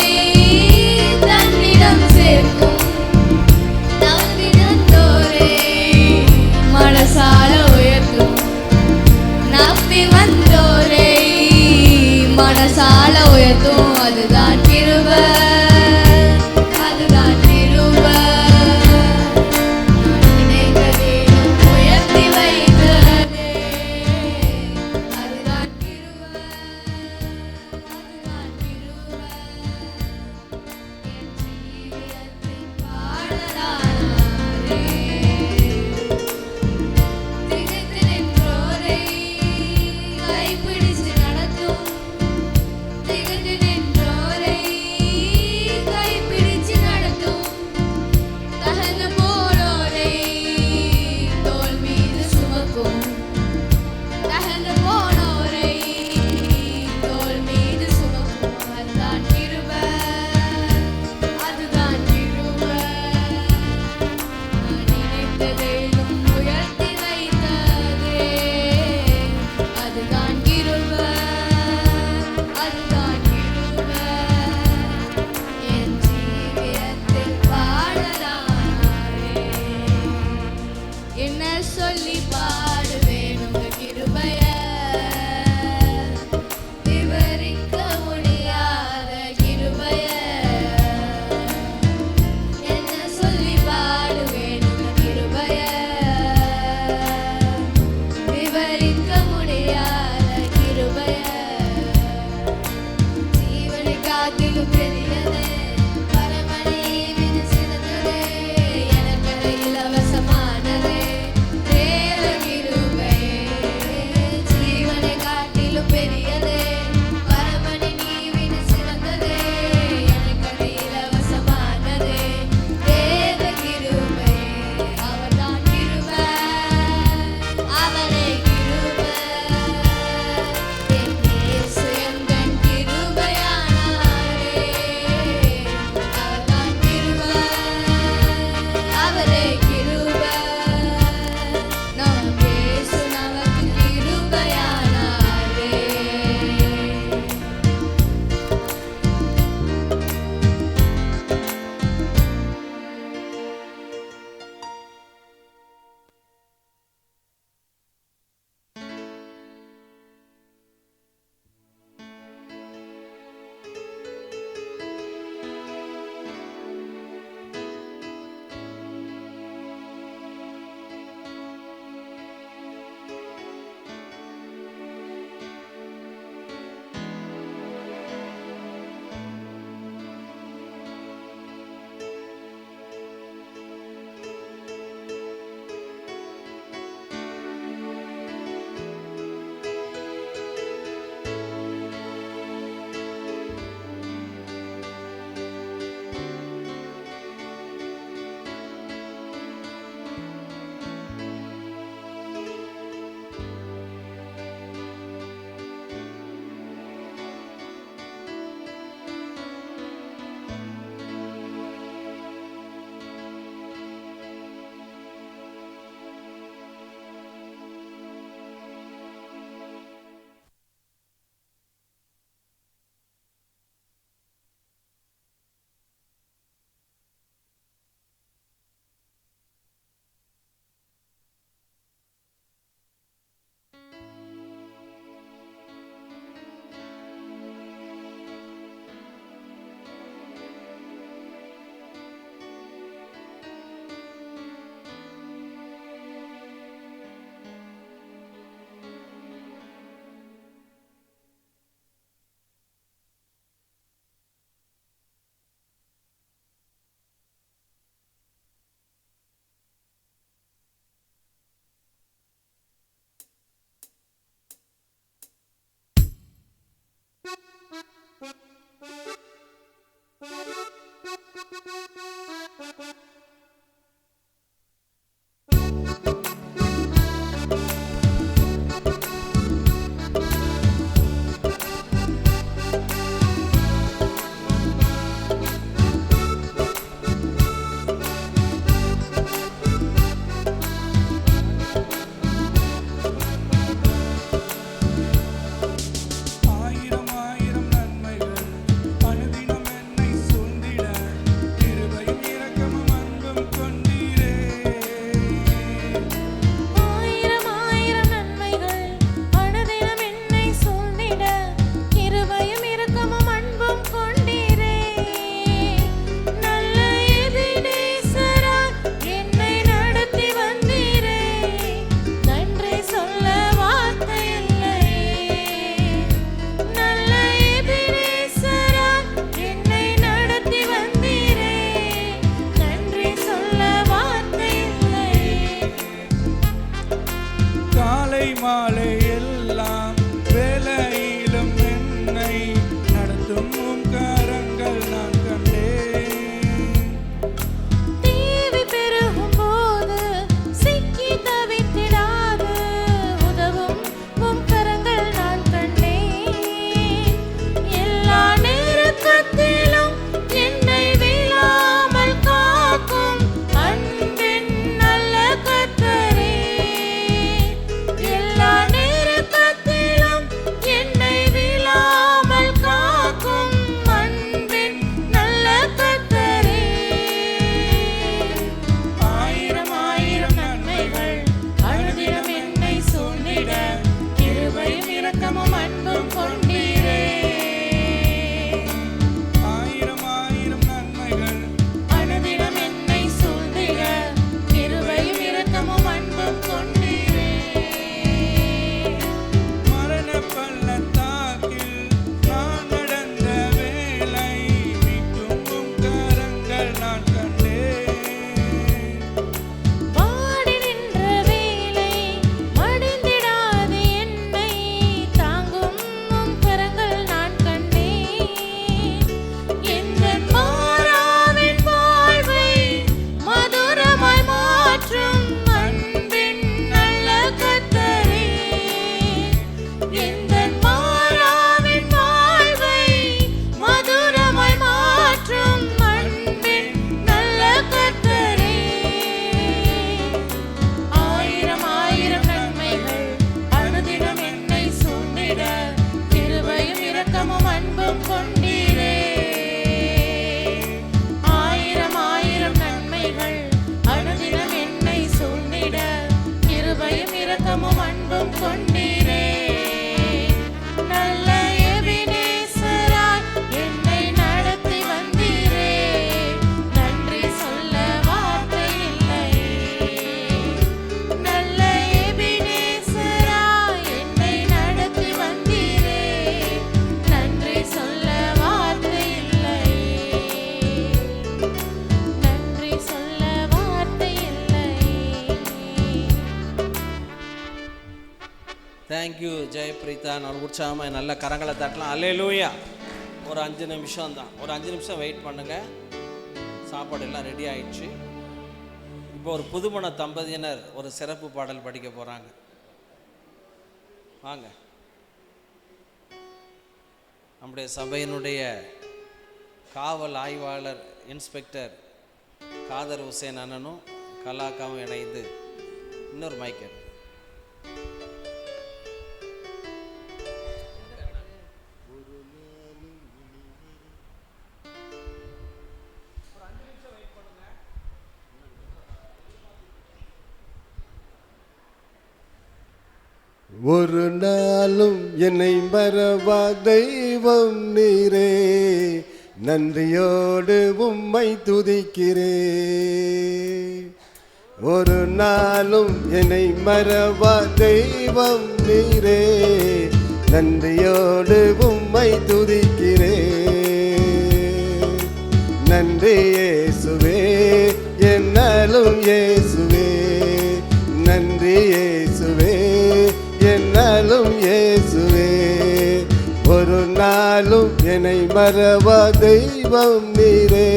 [SPEAKER 4] சுமக்கும் தகர்ந்து போனோரை தோள் மீது சுமக்கும் அதுதான் கிருபை அதுதான் கிருபை நான் நினைத்ததையும் உயர்த்தி வைத்ததே அதுதான் கிருபை அதுதான் கிருபை என் ஜீவியத்தில் பாடலானாரே என்ன சொல்லி பாடுவேன் உங்க கிருபைய விவரிக்க முடியாத கிருபைய என்ன சொல்லி பாடுவேன் உங்க கிருபைய விவரிக்க முடியாத கிருபைய ஜீவனை காத்திலும் பெரியதே பரமனை விடு சிறந்ததே எனக்கு இலவசமானதே தேவ கிருபை ஜீவனை காட்டிலும் பெரியதே பரமனை விடு சிறந்ததே எனக்கு இலவசமானதே தேவ கிருபை அவர்தான் கிருபை அவரே கிருபை என் இயேசு எங்கள் கிருபையானாரே அவர்தான் கிருபை அவரே கிருபை நம் இயேசு நமக்கு கிருபையானாரே
[SPEAKER 5] மாலை எல்லாம் வேலையிலும் என்னை நடத்தும் உம் கரங்கள் நான் கண்டேன்.
[SPEAKER 4] தேவி பெருகும் போது சிக்கி தவித்திடாது
[SPEAKER 6] இரக்கமும் அன்பும் கொண்டீரே. நல்ல எபினேசராய் என்னை நடத்தி வந்தீரே. நன்றி சொல்ல வார்த்தை இல்லை. நல்ல எபினேசராய் என்னை நடத்தி வந்தீரே. நன்றி சொல்ல வார்த்தை இல்லை. நன்றி சொல்ல வார்த்தை இல்லை.
[SPEAKER 2] தேங்க்யூ ஜெயபிரீதா. நான் உற்சாகமாக நல்ல கரங்களை தட்டலாம். அல்லேலூயா. ஒரு 5 நிமிஷம் தான், ஒரு 5 நிமிஷம் வெயிட் பண்ணுங்கள். சாப்பாடு எல்லாம் ரெடி ஆயிடுச்சு. இப்போ ஒரு புதுமண தம்பதியினர் ஒரு சிறப்பு பாடல் படிக்க போகிறாங்க. வாங்க. நம்முடைய சபையினுடைய காவல் ஆய்வாளர் இன்ஸ்பெக்டர் காதர் ஹுசேன் அண்ணனும் கலாக்காவும் இணைந்து இன்னொரு மைக்கர்.
[SPEAKER 7] ஒரு நாளும் என்னை மறவா தெய்வம் நீரே, நன்றியோடு உம்மை துதிக்கிறே. ஒரு நாளும் என்னை மறவா தெய்வம் நீரே, நன்றியோடு உம்மை துதிக்கிறே. நன்றி இயேசுவே, என்னாலும் இயேசுவே. நன்றி இயேசுவே, என்னாலும் இயேசுவே. ஒரு நாளும் என்னை மறவா தெய்வம் நீரே,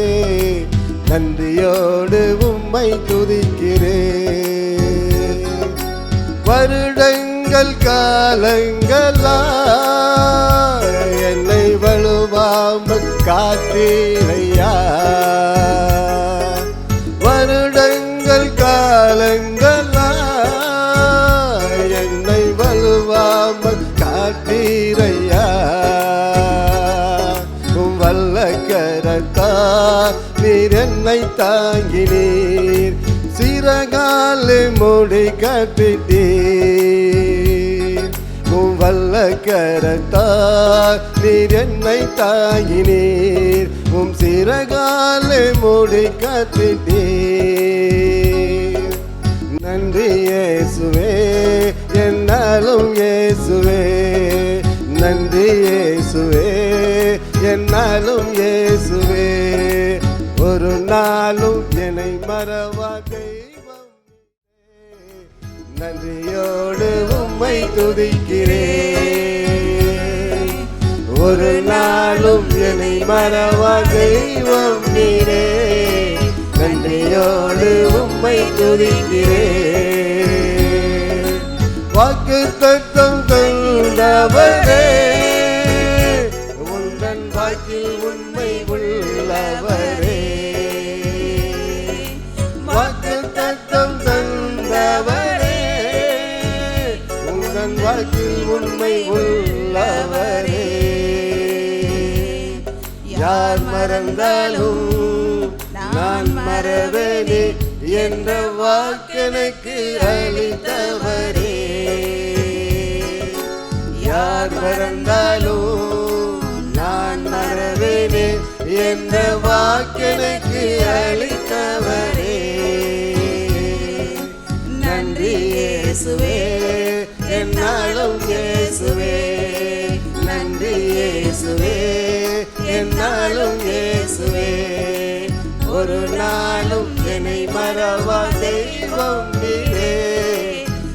[SPEAKER 7] நன்றியோடு உம்மை துதிக்கிறே. வருடங்கள் காலங்களா என்னை வலுவாமல் காத்தீரையா. வருடங்கள் காலங்களா என்னை வலுவாமல் காத்தீரையா. வல்ல கரத்தா நீர் என்னை தாங்கினீர், சிறகாலே மூடி கட்டிட்டீர். வல்ல கரத்தா நீர் என்னை தாங்கினீர், சிறகாலே மூடி கட்டிட்டீர். நன்றி இயேசுவே, என்னாலும் இயேசுவே. நன்றி இயேசுவே, என்னாலும் இயேசுவே. ஒரு நாளும் என்னை மறவா தெய்வம் நீரே, நன்றியோடு உம்மை துதிக்கிறேன். ஒரு நாளும் என்னை மறவா தெய்வம் நீரே, நன்றியோடு உம்மை துதிக்கிறேன். வாக்குத்தத்தம் தந்தவரே, உந்தன் வாக்கில் உண்மை உள்ளவரே. வாக்குத்தத்தம் தந்தவரே, உந்தன் வாக்கில் உண்மை உள்ளவரே. யார் மறந்தாலும் நான் மறவேனே என்ற வாக்கெனக்கு அளித்தவரே. யார் மறந்தாலும் நான் மறவேனே என்ற வாக்கெனக்கு அளித்தவரே. நன்றி இயேசுவே, என்னாலும் இயேசுவே. நன்றி இயேசுவே, என்னாலும் இயேசுவே. ஒரு நாளும் என்னை மறவா தெய்வம் நீரே,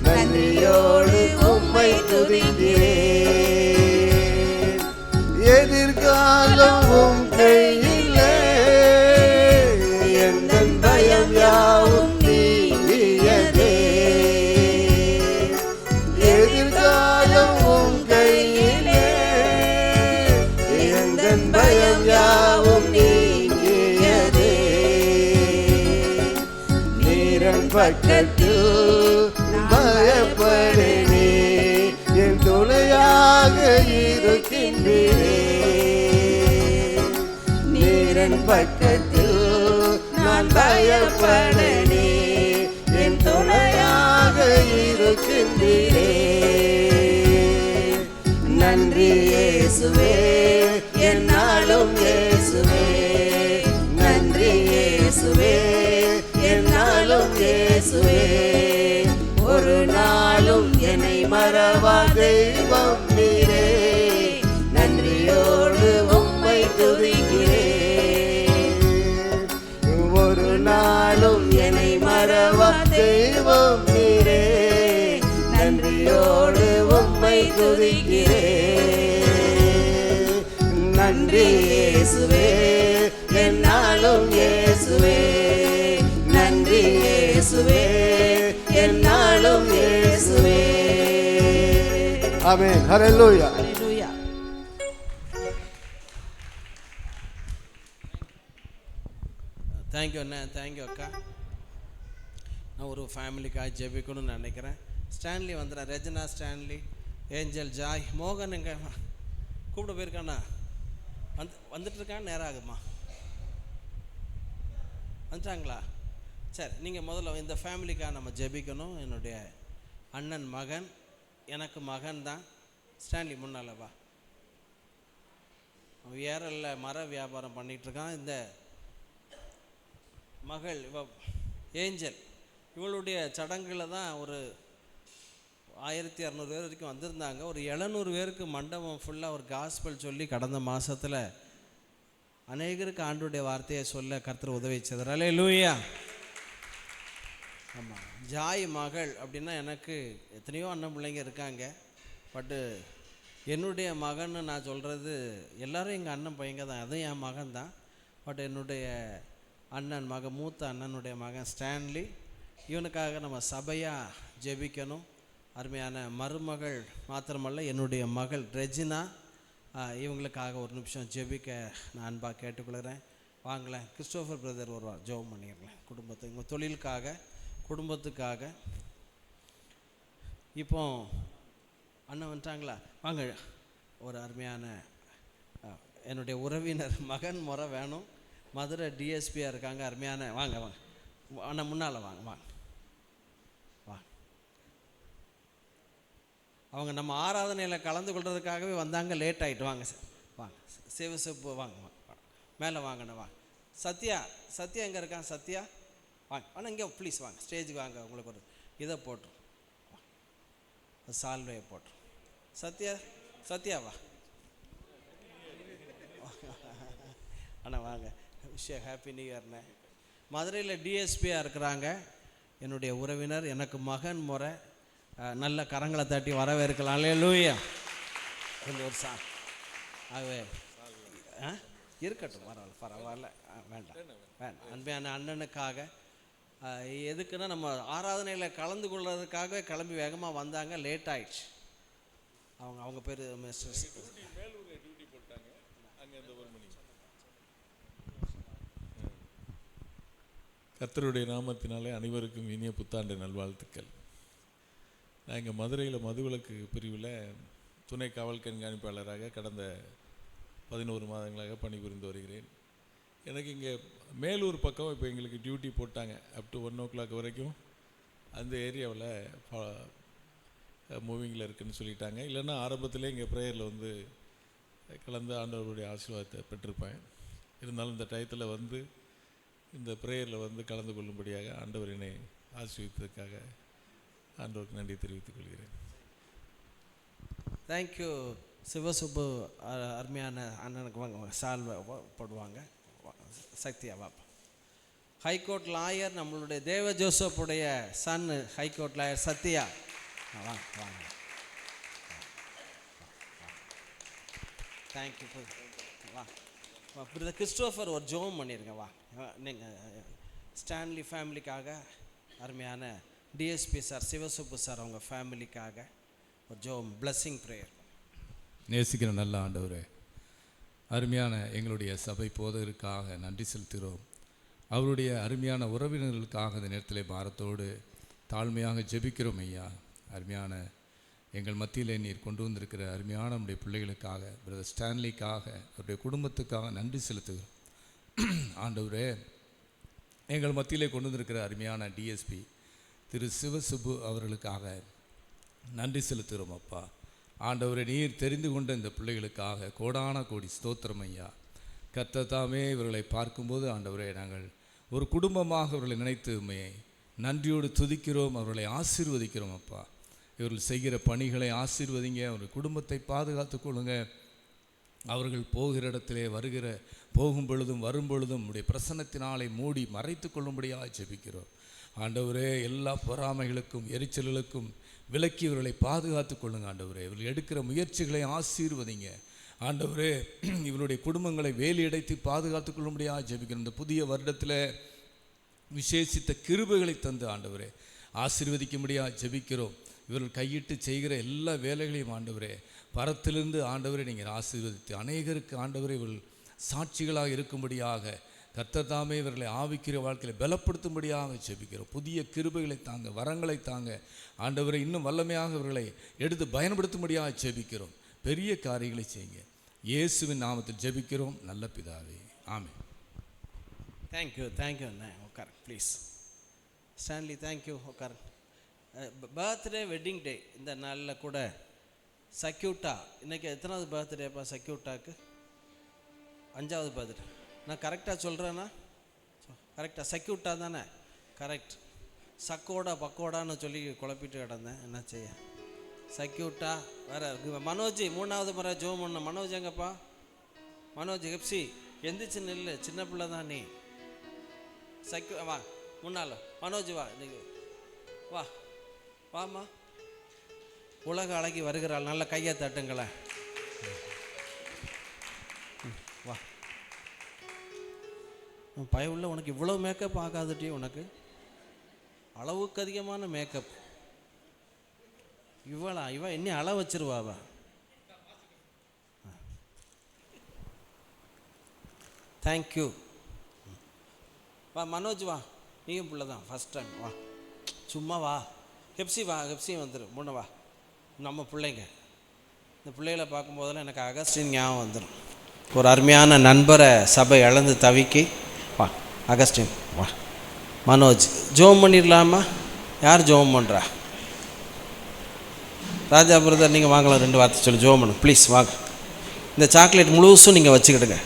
[SPEAKER 7] நன்றியோடு உம்மை துதிக்கிறேன். எதிர்காலம் உம் கையிலே, எந்தன் பயம் யாவும் நீங்கியதே. எதிர்காலம் உம் கையிலே, எந்தன் பயம் யாவும் நீங்கியதே. நீரன் பக்கத்தில் பயப்படனே, என் துணையாக இருக்கின்றீரே. நீரன் பக்கத்தில் நான் பயப்படனே, என் துணையாக இரு இருக்கின்றீரே. நன்றி இயேசுவே, என்னாலும் இயேசுவே. நன்றி இயேசுவே, என்னாலும் இயேசுவே. ஒரு நாளும் என்னை மறவா தெய்வம் நீரே. நன்றியோடு உம்மை துதிக்கிறேன். ஒரு நாளும் என்னை மறவா தெய்வம் நீரே. நன்றியோடு உம்மை துதிக்கிறேன். நன்றி இயேசுவே, என்னாலும் இயேசுவே. நன்றி இயேசுவே, என்னாலும் இயேசுவே. ஆமென். ஹல்லேலூயா.
[SPEAKER 3] ஹல்லேலூயா.
[SPEAKER 2] தேங்க்யூ அண்ணா, தேங்க்யூ அக்கா. நான் ஒரு ஃபேமிலிக்காக ஜெபிக்கணும்னு நினைக்கிறேன். ஸ்டான்லி வந்துடுறேன். ரெஜினா, ஸ்டான்லி, ஏஞ்சல், ஜாய், மோகன் எங்க கூப்பிட போயிருக்காண்ணா? வந்துட்டுருக்கான். நேரம் ஆகுமா? வந்துட்டாங்களா? சரி, நீங்கள் முதல்ல இந்த ஃபேமிலிக்காக நம்ம ஜெபிக்கணும். என்னுடைய அண்ணன் மகன், எனக்கு மகன் தான். ஸ்டான்லி முன்னால் வா. ஏரலில் மர வியாபாரம் பண்ணிகிட்ருக்கான். இந்த மகள் இவ ஏஞ்சல், இவளுடைய சடங்குல தான் ஒரு 1200 பேர் வரைக்கும் வந்திருந்தாங்க. ஒரு 700 பேருக்கு மண்டபம் ஃபுல்லாக ஒரு காஸ்பல் சொல்லி கடந்த மாதத்தில் அநேகருக்கு ஆண்டுடைய வார்த்தையை சொல்ல கர்த்தர் உதவி செய்தார். அல்லேலூயா. ஆமாம், ஜாய் மகள் அப்படின்னா எனக்கு எத்தனையோ அண்ணன் பிள்ளைங்க இருக்காங்க. பட்டு என்னுடைய மகன்னு நான் சொல்கிறது எல்லாரும் எங்கள் அண்ணன் பையங்க தான். அதுவும் என் மகன் தான். பட் என்னுடைய அண்ணன் மகன், மூத்த அண்ணனுடைய மகன் ஸ்டான்லி, இவனுக்காக நம்ம சபையாக ஜெபிக்கணும். அருமையான மருமகள் மாத்திரமல்ல, என்னுடைய மகள் ரெஜினா, இவங்களுக்காக ஒரு நிமிஷம் ஜெபிக்க நான் அன்பாக கேட்டுக்கொள்கிறேன். வாங்களேன், கிறிஸ்டோஃபர் பிரதர் வருவார், ஜெபம் பண்ணிடுறேன். குடும்பத்தை, உங்கள் தொழிலுக்காக, குடும்பத்துக்காக. இப்போ அண்ணன் வந்துட்டாங்களா? வாங்க. ஒரு அருமையான என்னுடைய உறவினர் மகன் முறை வேணும். மதுரை டிஎஸ்பியாக இருக்காங்க. அருமையான, வாங்க வாங்க அண்ணன் முன்னால் வாங்க வாங்க வாங்க. அவங்க நம்ம ஆராதனையில் கலந்து கொள்றதுக்காகவே வந்தாங்க. லேட் ஆகிட்டு. வாங்க சார், வாங்க. சிவசிப்பு வாங்க வாங்க, மேலே வாங்கண்ணா வாங்க. சத்யா, சத்யா எங்கே இருக்கான்? சத்யா வாங்க. ஆனால் இங்கே ப்ளீஸ் வாங்க, ஸ்டேஜுக்கு வாங்க. உங்களுக்கு ஒரு இதை போட்டுரும், சால்வையை போட்டுரும். சத்யா, சத்யாவா அண்ணா வாங்க. விஷயம் ஹாப்பி நியூ இயர்ண்ணே. மதுரையில் டிஎஸ்பியாக இருக்கிறாங்க என்னுடைய உறவினர், எனக்கு மகன் முறை. நல்ல கரங்களை தட்டி வரவேற்கலாம். அல்லேலூயா. கொஞ்சம் ஒரு ஆகவே இருக்கட்டும், பரவாயில்ல, வேண்டாம் வேண்டாம். அன்பான அண்ணனுக்காக, எதுக்குன்னா நம்ம ஆராதனையில் கலந்து கொள்றதுக்காகவே கிளம்பி வேகமாக வந்தாங்க. லேட் ஆயிடுச்சு. அவங்க பேர் மிஸ்டர்
[SPEAKER 8] கர்த்தருடைய நாமத்தினாலே அனைவருக்கும் இனிய புத்தாண்டு நல்வாழ்த்துக்கள். நான் இங்கே மதுரையில் மதுவிலக்கு பிரிவில் துணை காவல் கண்காணிப்பாளராக கடந்த 11 மாதங்களாக பணிபுரிந்து வருகிறேன். எனக்கு இங்கே மேலூர் பக்கம் இப்போ எங்களுக்கு டியூட்டி போட்டாங்க. அப் டு 1 o'clock வரைக்கும் அந்த ஏரியாவில் மூவிங்கில் இருக்குதுன்னு சொல்லிட்டாங்க. இல்லைன்னா ஆரம்பத்திலே இங்கே ப்ரேயரில் வந்து கலந்து ஆண்டவருடைய ஆசீர்வாதத்தை பெற்றிருப்பேன். இருந்தாலும் இந்த டயத்தில் வந்து இந்த ப்ரேயரில் வந்து கலந்து கொள்ளும்படியாக ஆண்டவர் என்னை ஆசீர்வதித்ததுக்காக ஆண்டவருக்கு நன்றி தெரிவித்துக் கொள்கிறேன்.
[SPEAKER 2] தேங்க்யூ. சிவசுப்பு அருமையான அண்ணனுக்கு வாங்க, சால்வை போடுவாங்க. சக்தியா வாப்பா. ஹைகோர்ட் லாயர் நம்மளுடைய தேவ ஜோசப்புடைய சன், ஹைகோர்ட் லாயர் சத்யா. வாங்க வாங்க. தேங்க்யூ. வா பிரதர் கிறிஸ்டோஃபர் ஒரு ஜோம் பண்ணிடுங்க. வா நீங்கள் ஸ்டான்லி ஃபேமிலிக்காக, அருமையான டிஎஸ்பி சார், சிவசுப்பு சார் அவங்க ஃபேமிலிக்காக ஒரு ஜோம் பிளஸ்ஸிங் ப்ரேயர்.
[SPEAKER 9] நேசிக்கிற நல்ல ஆண்டவரே, அருமையான எங்களுடைய சபை போதகருக்காக நன்றி செலுத்துகிறோம். அவருடைய அருமையான உறவினர்களுக்காக இந்த நேரத்தில் பாரத்தோடு தாழ்மையாக ஜெபிக்கிறோம் ஐயா. அருமையான எங்கள் மத்தியில் நீர் கொண்டு வந்திருக்கிற அருமையான நம்முடைய பிள்ளைகளுக்காக, பிரதர் ஸ்டான்லிக்காக, அவருடைய குடும்பத்துக்காக நன்றி செலுத்துகிறோம். ஆண்டவரே, எங்கள் மத்தியிலே கொண்டு வந்திருக்கிற அருமையான டிஎஸ்பி திரு சிவசுப்பு அவர்களுக்காக நன்றி செலுத்துகிறோம் அப்பா. ஆண்டவரை நீர் தெரிந்து கொண்ட இந்த பிள்ளைகளுக்காக கோடான கோடி ஸ்தோத்திரம் ஐயா. கர்த்தர் தாமே இவர்களை பார்க்கும்போது ஆண்டவரே நாங்கள் ஒரு குடும்பமாக இவர்களை நினைத்துமே நன்றியோடு துதிக்கிறோம், அவர்களை ஆசீர்வதிக்கிறோம் அப்பா. இவர்கள் செய்கிற பணிகளை ஆசீர்வதிங்க, அவர்கள் குடும்பத்தை பாதுகாத்து கொள்ளுங்க. அவர்கள் போகிற இடத்திலே போகும் பொழுதும் வரும் பொழுதும் உடைய பிரசன்னத்தினாலே மூடி மறைத்து கொள்ளும்படியாக ஜெபிக்கிறோம். ஆண்டவரே, எல்லா பொறாமைகளுக்கும் எரிச்சல்களுக்கும் விலக்கி இவர்களை பாதுகாத்து கொள்ளுங்க ஆண்டவரே. இவர்கள் எடுக்கிற முயற்சிகளை ஆசீர்வதிங்க ஆண்டவரே. இவருடைய குடும்பங்களை வேலியடைத்து பாதுகாத்து கொள்ளும்படியாக ஜெபிக்கிறோம். இந்த புதிய வருடத்தில் விசேஷித்த கிருபைகளை தந்து ஆண்டவரே ஆசீர்வதிக்கும்படியாக ஜெபிக்கிறோம். இவர்கள் கையிட்டு செய்கிற எல்லா வேலைகளையும் ஆண்டவரே பரத்திலிருந்து ஆண்டவரை நீங்கள் ஆசீர்வதித்து அநேகருக்கு ஆண்டவரை இவர்கள் சாட்சிகளாக இருக்கும்படியாக கர்த்தர் தாமே இவர்களை ஆவிக்கிற வாழ்க்கையில் பலப்படுத்தும்படியாக ஜெபிக்கிறோம். புதிய கிருபைகளை தாங்க, வரங்களை தாங்க ஆண்டவரை, இன்னும் வல்லமையாக இவர்களை எடுத்து பயன்படுத்தும்படியாக ஜெபிக்கிறோம். பெரிய காரியங்களை செய்யுங்க. இயேசுவின் நாமத்தில் ஜெபிக்கிறோம் நல்ல பிதாவே, ஆமென்.
[SPEAKER 2] தேங்க்யூ அண்ணா. உட்கார் ப்ளீஸ். ஸ்டான்லி தேங்க்யூ, உட்கார். பர்த்டே வெட்டிங் டே இந்த நாளில் கூட சக்யூட்டா, இன்றைக்கி எத்தனாவது பர்த்டேப்பா சக்யூட்டாக்கு? 5வது பர்த்டே. நான் கரெக்டாக சொல்கிறேன்னா? கரெக்டாக சக்யூட்டா தானே? கரெக்ட். சக்கோடா பக்கோடான்னு சொல்லி குழப்பிட்டு கிடந்தேன், என்ன செய்ய. சக்யூட்டா வேறு. மனோஜ் 3வது முறை ஜோம் பண்ண. மனோஜ் எங்கப்பா? மனோஜ் ஹெப்சி எந்திரிச்சு நில்லு, சின்ன பிள்ளை தான் நீ. வா முன்னால். மனோஜ் வா, இன்னைக்கு வா வாம்மா. உலக அழகி வருகிறாள், நல்ல கையை தட்டுங்களேன். வா. பயவுள்ள உனக்கு இவ்வளோ மேக்கப் ஆகாதுட்டி, உனக்கு அளவுக்கு அதிகமான மேக்கப். இவ இன்னும் அளவு வச்சிருவாவா? தேங்க்யூ. வா மனோஜ் வா, நீயும் பிள்ளை தான் ஃபஸ்ட் டைம். வா சும்மா வா. ஹெப்சி வா, ஹெப்சியும் வந்துடும். முன்ன வா. நம்ம பிள்ளைங்க, இந்த பிள்ளைகளை பார்க்கும்போதெல்லாம் எனக்கு அகஸ்டின் ஞாபகம் வந்துடும். ஒரு அருமையான நண்பரை சபை இழந்து தவிக்கி. வா அகஸ்டின் வா. மனோஜ் ஜோம் பண்ணிடலாமா? யார் ஜோம் பண்ணுறா? ராஜா பிரதர் நீங்கள் வாங்கலாம், 2 வார்த்தை சொல்லி ஜோம் பண்ணு ப்ளீஸ். வாங்க. இந்த சாக்லேட் முழுசும் நீங்கள் வச்சுக்கிடுங்க.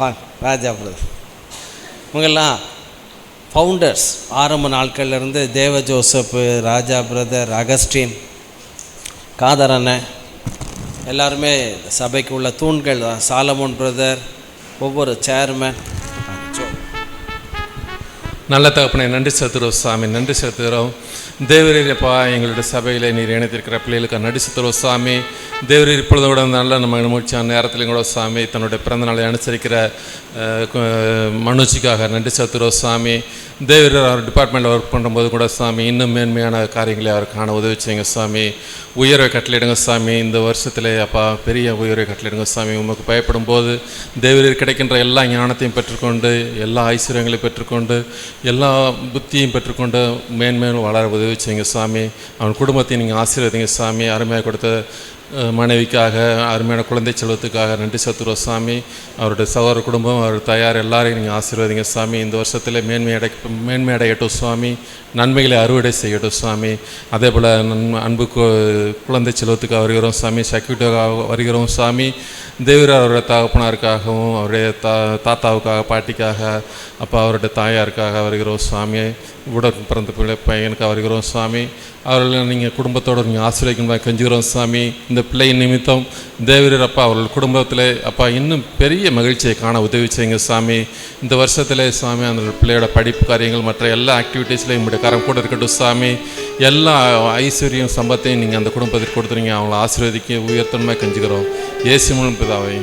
[SPEAKER 2] வாங்க ராஜா பிரதர். இவங்கெல்லாம் ஃபவுண்டர்ஸ். ஆரம்ப நாட்கள்லேருந்து தேவ ஜோசப்பு, ராஜா பிரதர், அகஸ்டின், காதர் அண்ணன் எல்லாருமே சபைக்கு உள்ள தூண்கள் தான். சாலமோன் பிரதர், ஒவ்வொரு சேர்மேன்.
[SPEAKER 10] நல்ல தகப்பனை நன்றி செலுத்துகிறோம் சாமி, நன்றி செலுத்துகிறோம். தேவரீரப்பா, எங்களுடைய சபையில் நீர் இணைத்திருக்கிற பிள்ளைகளுக்கு நன்றி செலுத்துகிறோம் சாமி. தேவரீர் இப்பொழுது கூட நல்ல நம்ம முடிச்சான நேரத்தில் கூட சாமி தன்னுடைய பிறந்த நாளை அனுசரிக்கிற மனோஜிக்காக நன்றி செலுத்துகிறோம் சாமி. தேவரீர் அவர் டிபார்ட்மெண்ட்டில் ஒர்க் பண்ணும்போது கூட சாமி இன்னும் மேன்மையான காரியங்களை அவர் காண உதவி செய்யுங்க சாமி. உயர்வை கட்டளையிடுங்க சாமி. இந்த வருஷத்தில் அப்பா பெரிய உயர்வை கட்டளையிடுங்க சாமி. உமக்கு பயப்படும் போது தேவரீர் கிடைக்கின்ற எல்லா ஞானத்தையும் பெற்றுக்கொண்டு, எல்லா ஐஸ்வர்யங்களையும் பெற்றுக்கொண்டு, எல்லா புத்தியையும் பெற்றுக்கொண்டு மேன்மேலும் வளர உதவி செய்யுங்க சாமி. அவன் குடும்பத்தை நீங்கள் ஆசீர்வதிங்க சாமி. அருமையாக கொடுத்த மனைவிக்காக, அருமையான குழந்தை செல்வத்துக்காக நன்றி செலுத்துகிறோம் சாமி. அவருடைய சகோதர குடும்பம், அவர் தயார் எல்லாரையும் நீங்கள் ஆசீர்வதிங்க சாமி. இந்த வருஷத்தில் மேன்மை அடையட்டும் சுவாமி. நன்மைகளை அறுவடை செய்யட்டும் சுவாமி. அதே போல் அன்பு குழந்தை செல்வத்துக்காக வருகிறோம் சாமி. செக்யூரிட்டியாக வருகிறோம் சாமி. தேவர் அவருடைய தகப்பனாருக்காகவும், அவருடைய தாத்தாவுக்காக, பாட்டிக்காக, அப்பா அவருடைய தாயாருக்காக வருகிறோம் சுவாமி. உடன் பிறந்த பையனுக்காக வருகிறோம் சுவாமி. அவர்களை நீங்கள் குடும்பத்தோடு நீங்கள் ஆசீர்வதிக்கணும் கெஞ்சுகிறோம் சாமி. இந்த பிள்ளையின் நிமித்தம் தேவரீர் அப்பா அவர்கள் குடும்பத்தில் அப்பா இன்னும் பெரிய மகிழ்ச்சியை காண உதவி செய்யுங்க சாமி. இந்த வருஷத்தில் சாமி அந்த பிள்ளையோட படிப்பு காரியங்கள் மற்ற எல்லா ஆக்டிவிட்டீஸ்லையும் உங்களுடைய கரம் கூட இருக்கட்டும் சாமி. எல்லா ஐஸ்வர்யம் சம்பத்தையும் நீங்கள் அந்த குடும்பத்திற்கு கொடுத்துருங்க. அவங்கள ஆசீர்வதிக்க உயர்த்தன்மை கெஞ்சுகிறோம் இயேசு மூலம் பிதாவே.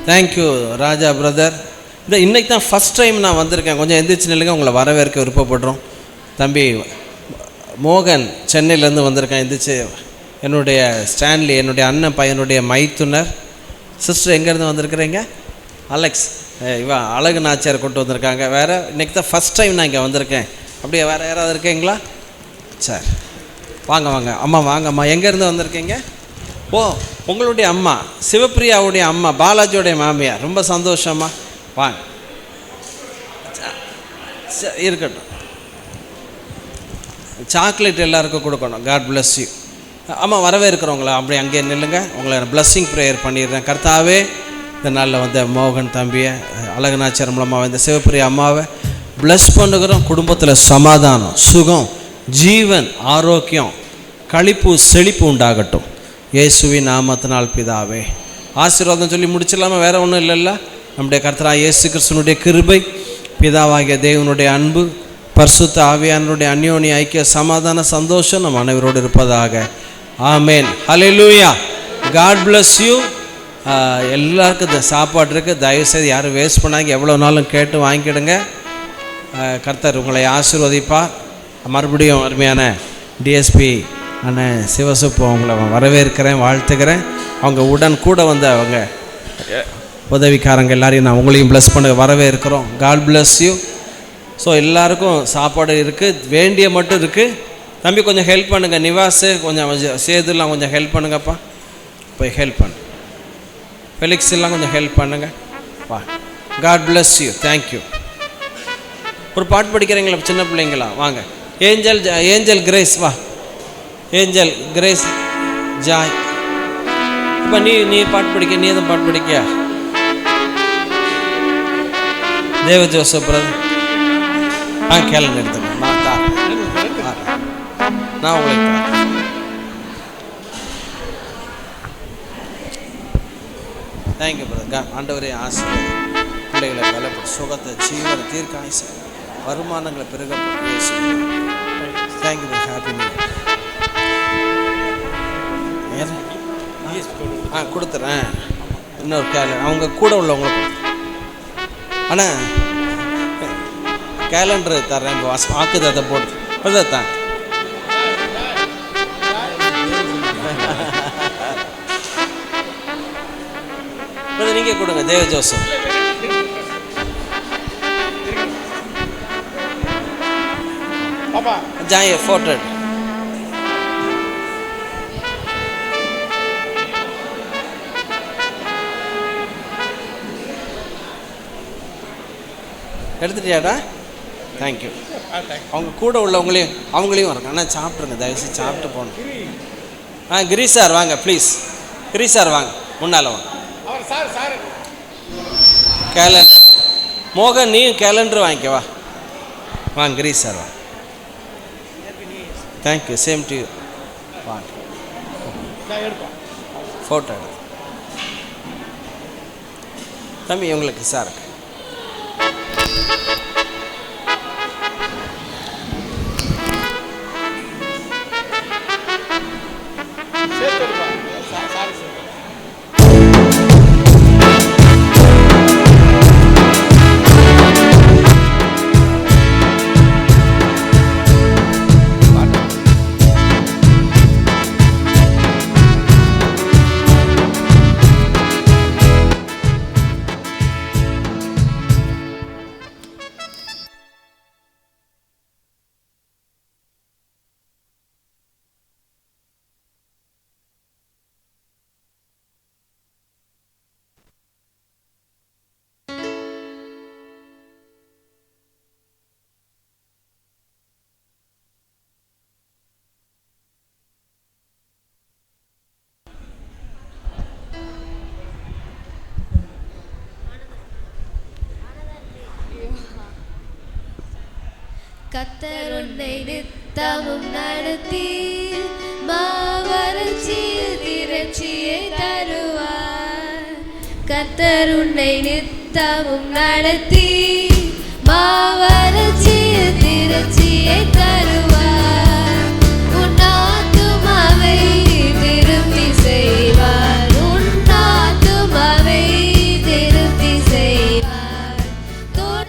[SPEAKER 2] தேங்க்யூ ராஜா பிரதர். இன்னைக்கு தான் ஃபஸ்ட் டைம் நான் வந்திருக்கேன். கொஞ்சம் எந்திரிச்சு நில்லுங்க, உங்களை வரவேற்க விருப்பப்படுறோம். தம்பி மோகன் சென்னையிலேருந்து வந்திருக்கேன். எந்திரிச்சு. என்னுடைய ஸ்டான்லி, என்னுடைய அண்ணன் பையனுடைய மைத்துனர். சிஸ்டர் எங்கேருந்து வந்திருக்கிறீங்க? அலெக்ஸ். இவன் அழகு நாச்சியார் கொண்டு வந்திருக்காங்க. வேறு இன்றைக்கி தான் ஃபஸ்ட் டைம் நான் இங்கே வந்திருக்கேன். அப்படியே வேறு யாராவது இருக்கீங்களா? சரி வாங்க வாங்க. அம்மா வாங்கம்மா. எங்கேருந்து வந்திருக்கீங்க? ஓ, உங்களுடைய அம்மா சிவப்பிரியாவுடைய அம்மா, பாலாஜியோடைய மாமியார். ரொம்ப சந்தோஷம்மா. வாங்க. இருக்கட்டும். சாக்லேட் எல்லாருக்கும் கொடுக்கணும். God bless you. ஆமாம், வரவே இருக்கிறவங்களா அப்படி அங்கேயே நில்லுங்க. உங்களை பிளஸ்ஸிங் ப்ரேயர் பண்ணிடுறேன். கர்த்தாவே, இந்த நாளில் வந்த மோகன் தம்பியை, அழகநாச்சியார் மூலமாக இந்த சிவப்பிரியா அம்மாவை ப்ளஸ் பண்ணுகிறோம். குடும்பத்தில் சமாதானம், சுகம், ஜீவன், ஆரோக்கியம், களிப்பு, செழிப்பு உண்டாகட்டும். இயேசுவின் நாமத்தினால் பிதாவே. ஆசீர்வாதம் சொல்லி முடிச்சிடலாமா? வேறு ஒன்றும் இல்லைல்ல. நம்முடைய கர்த்தராகிய இயேசு கிறிஸ்துவினுடைய கிருபை, பிதாவாகிய தேவனுடைய அன்பு, பரிசுத்த ஆவியானவருடைய அந்யோன்ய ஐக்கிய சமாதான சந்தோஷம் நம் அனைவரோடு இருப்பதாக. Amen. Hallelujah. God bless you. எல்லாருக்கும் இந்த சாப்பாடு இருக்குது. தயவுசெய்து யாரும் வேஸ்ட் பண்ணாங்க. எவ்வளோ நாளும் கேட்டு வாங்கிக்கிடுங்க. கர்த்தர் உங்களை ஆசீர்வதிப்பார். மறுபடியும் அருமையான டிஎஸ்பி அண்ணன் சிவசுப்பு அவங்கள வரவேற்கிறேன், வாழ்த்துக்கிறேன். அவங்க உடன் கூட வந்த அவங்க உதவிக்காரங்க எல்லாரையும் நான் உங்களையும் ப்ளஸ் பண்ண வரவேற்கிறோம். God bless you. ஸோ எல்லாருக்கும் சாப்பாடு இருக்குது, வேண்டிய மட்டும் இருக்குது. தம்பி கொஞ்சம் ஹெல்ப் பண்ணுங்கள். நிவாஸ் கொஞ்சம் சேதுலாம் கொஞ்சம் ஹெல்ப் பண்ணுங்கப்பா. போய் ஹெல்ப் பண்ணு. ஃபெலிக்ஸ் எல்லாம் கொஞ்சம் ஹெல்ப் பண்ணுங்கள். வா. God bless you. தேங்க்யூ. ஒரு பாட்டு படிக்கிறீங்களா சின்ன பிள்ளைங்களா? வாங்க. ஏஞ்சல் கிரேஸ், வா. Angel Grace Joy. இப்போ நீ பாட்டு படிக்க, நீ எதுவும் பாட்டு படிக்க? தேவ ஜோசப் பிரதர், கேலண்டர் எடுத்துங்க. நான் உங்களுக்கு தேங்க்யூ பிரதர். ஆண்டவரே ஆசீர்வாதம். பிள்ளைகளை பலப்படும், சுகத்தை, ஜீவனை, தீர்க்காயுசு, வருமானங்களை பெருகப்படும். தேங்க்யூ. Happy new year. கொடுத்துறேன். இன்னொரு அவங்க கூட உள்ளவங்களுக்கு ஆனால் கேலண்டர் தர்றேன். வாக்குது அதை போட்டு தான். நீங்கள் கொடுங்க. தேவ ஜோசப் ஜாய ஃபோட்டோ எடுத்துட்டியாடா? தேங்க்யூ. அவங்க கூட உள்ளவங்களையும் வரணும். ஆனால் சாப்பிட்ருங்க, தயவுசெய்து சாப்பிட்டு போகணும். கிரி சார் வாங்க ப்ளீஸ். கிரி சார் வாங்க, முன்னால் வாங்க. கேலண்டர் மோகன், நீயும் கேலண்டர் வாங்கிக்கவா. வாங்க கிரி சார் வாங்க. தேங்க்யூ. Same to you. வாங்க. ஃபோட்டோ எடுத்து தம்பி உங்களுக்கு சார்.
[SPEAKER 4] கர்த்தர் உன்னை நித்தமும் நடத்தி மாவறட்சியில் திரட்சியை தருவார். கர்த்தர் உன்னை நித்தமும் நடத்தி மாவறட்சியில் திரட்சியை தருவார். உன் ஆத்துமாவை திருப்தி செய்வார். உன் ஆத்துமாவை திருப்தி செய்வார். போய்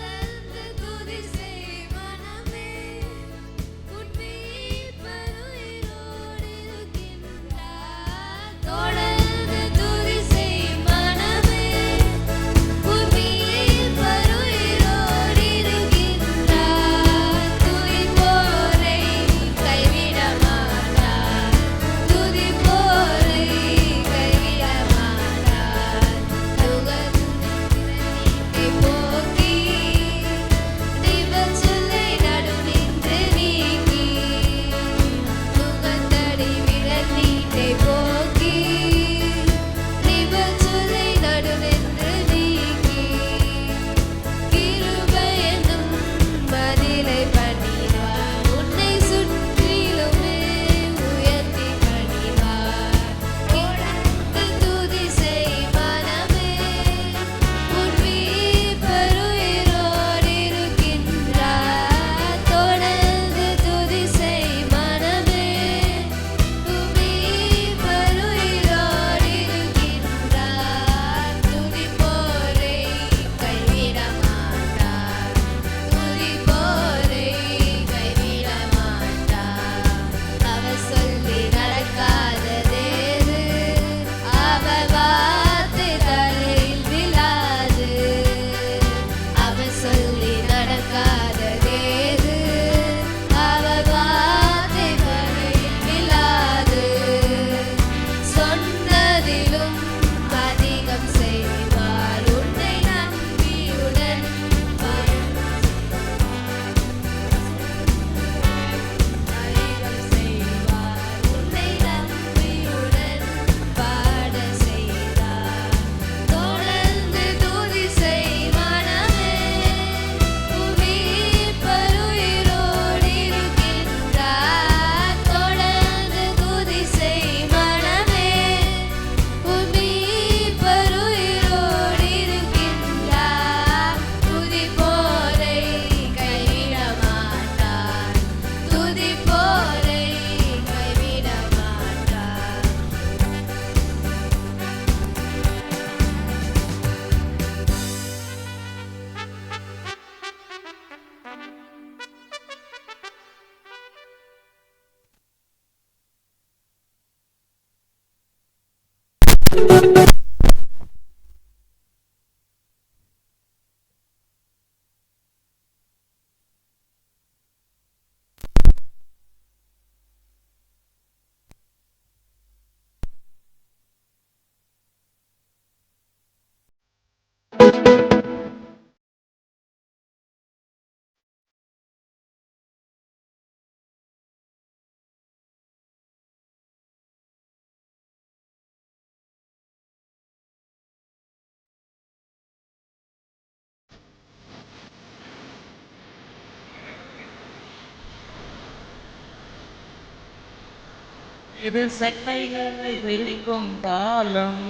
[SPEAKER 11] இது சட்டைகளை விரிக்கும் காலம்,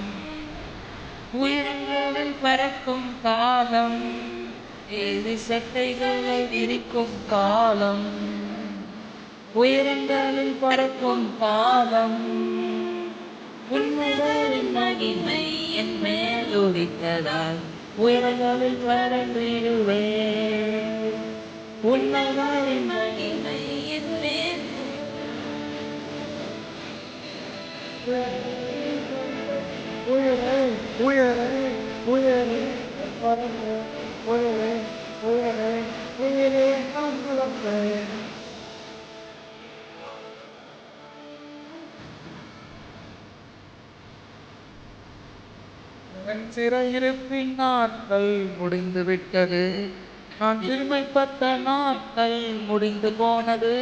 [SPEAKER 11] உயரங்களில் பறக்கும் காலம். இது சட்டைகளை விரிக்கும் காலம், உயரங்களில் பறக்கும் காலம். உன்னதரின் மகிமை என் மேல் உதித்ததால் உயரங்களில் பறந்திடுவேன். உன்னதரின் மகிமை என் மேல் உயரே உயரே உயரே பறந்து உயரே உயரே உயரே நான் புலம்பேன். என் சிறையிருப்பின் நாட்கள் முடிந்து விட்டது, நான் சிறுமைப்பட்ட நாட்கள் முடிந்து போனது.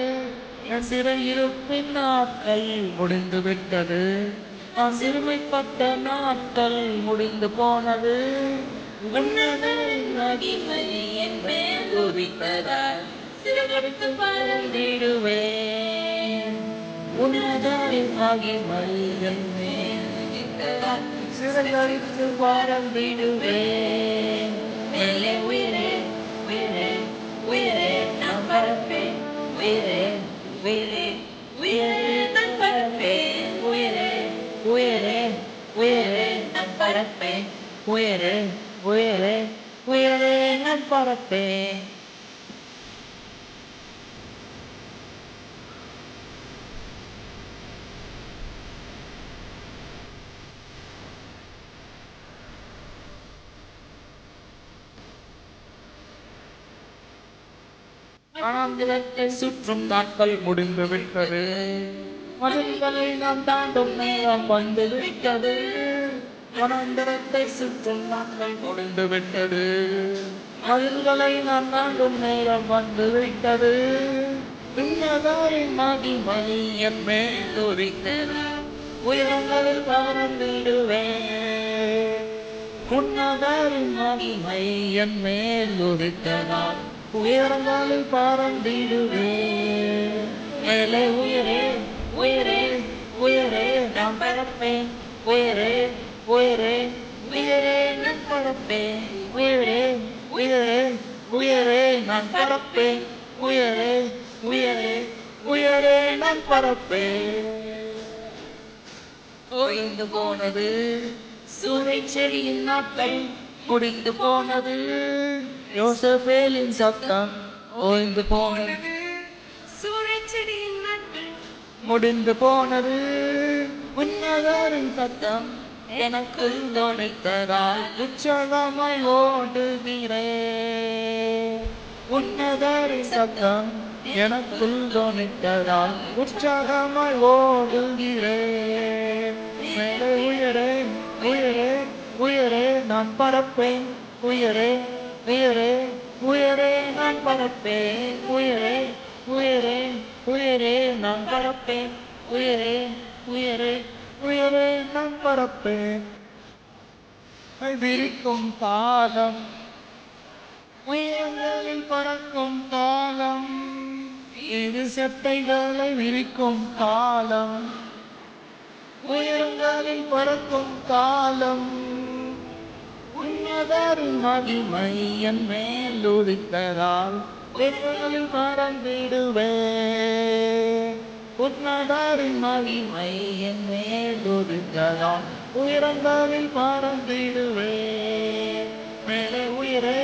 [SPEAKER 11] என் சிறையிருப்பின் நாட்கள் முடிந்து விட்டது, நான் சிறுமைப்பட்ட நாட்கள் முடிந்து போனது. உன்னதரின் மகிமை என் மேல் உதித்ததால் சிறகடித்து பறந்திடுவேன். உன்னதரின் மகிமை என் மேல் உதித்ததால் சிறகடித்து பறந்திடுவேன். மேலே உயிரே உயிரே உயிரே நான் பறப்பேன். உயிரே உயிரே உயிரே நான் பறப்பேன். உயிரே உயிரே உயிரே நான் பறப்பேன். உயிரே உயிரே உயிரே நான் பறப்பேன். வனாந்திரத்தை சுற்றும் நாட்கள் முடிந்து விட்டது, மதில்களை நாம் தாண்டும் நேரம் வந்து விட்டது. வனாந்திரத்தை சுற்றும் நாட்கள் முடிந்து விட்டது, மதில்களை நாம் தாண்டும் நேரம் வந்து விட்டது. உன்னதரின் மகிமை என் மேல் உதித்தது, உயரங்களில் பறந்திடுவேன். உன்னதரின் மகிமை என் மேல் உதித்ததால் உயரங்களில் பறந்திடுவேன். மேலே உயரே உயரே உயரே நான் பறப்பேன். உயரே உயரே உயரே நான் பறப்பேன். உயரே உயரே உயரே நான் பறப்பேன். உயரே உயரே உயரே நான் பறப்பேன். ஓய்ந்து போனது சூறைச்செடியின் நாட்கள் முடிந்து போனது, யோசேபேலின் சத்தம் ஓய்ந்து போனது. சூறைச்செடியின் நாட்கள் முடிந்து போனது, உன்னதரின் சத்தம் எனக்குள் தொலைத்ததால் உற்சாகமாய் ஓடுகிறேன். உன்னதரின் சத்தம் எனக்குள் தொலைத்ததால் உற்சாகமாய் ஓடுகிறேன். மேலே உயரே உயரே உயரே நான் பறப்பேன். உயரே உயரே உயரே நான் பறப்பேன். உயரே உயரே உயரே நான் பறப்பேன். உயரே உயரே உயரே நான் பறப்பேன். விரிக்கும் காலம், உயரங்களில் பறக்கும் காலம். இது செட்டைகளை விரிக்கும் காலம், உயரங்களில் பறக்கும் காலம். உன்னதரின் மகிமை என் மேல் உதித்ததால் உயரங்களில் பறந்திடுவேன். உன்னதரின் மகிமை என் மேல் உதித்ததால் உயரங்களில் பறந்திடுவேன். மேலே உயரே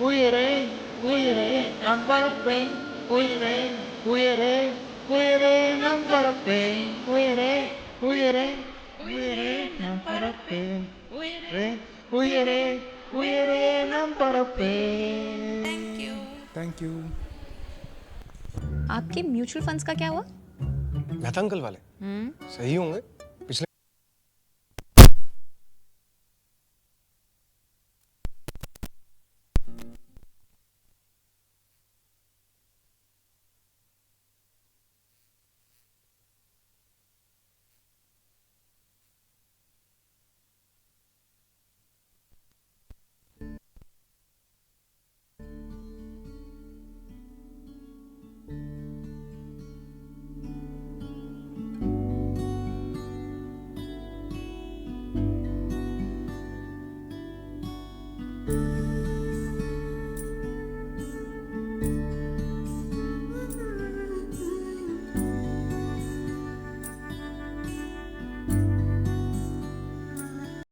[SPEAKER 11] உயரே உயரே நான் பறப்பேன். உயரே உயரே உயரே நான் பறப்பேன். உயரே உயரே உயரே நான் பறப்பேன் உயிரே உயிரே உயிரே நான் பறப்பேன்.
[SPEAKER 5] Thank you.
[SPEAKER 12] आपके म्यूचुअल फंड्स का क्या हुआ?
[SPEAKER 13] मेहता अंकल वाले सही होंगे.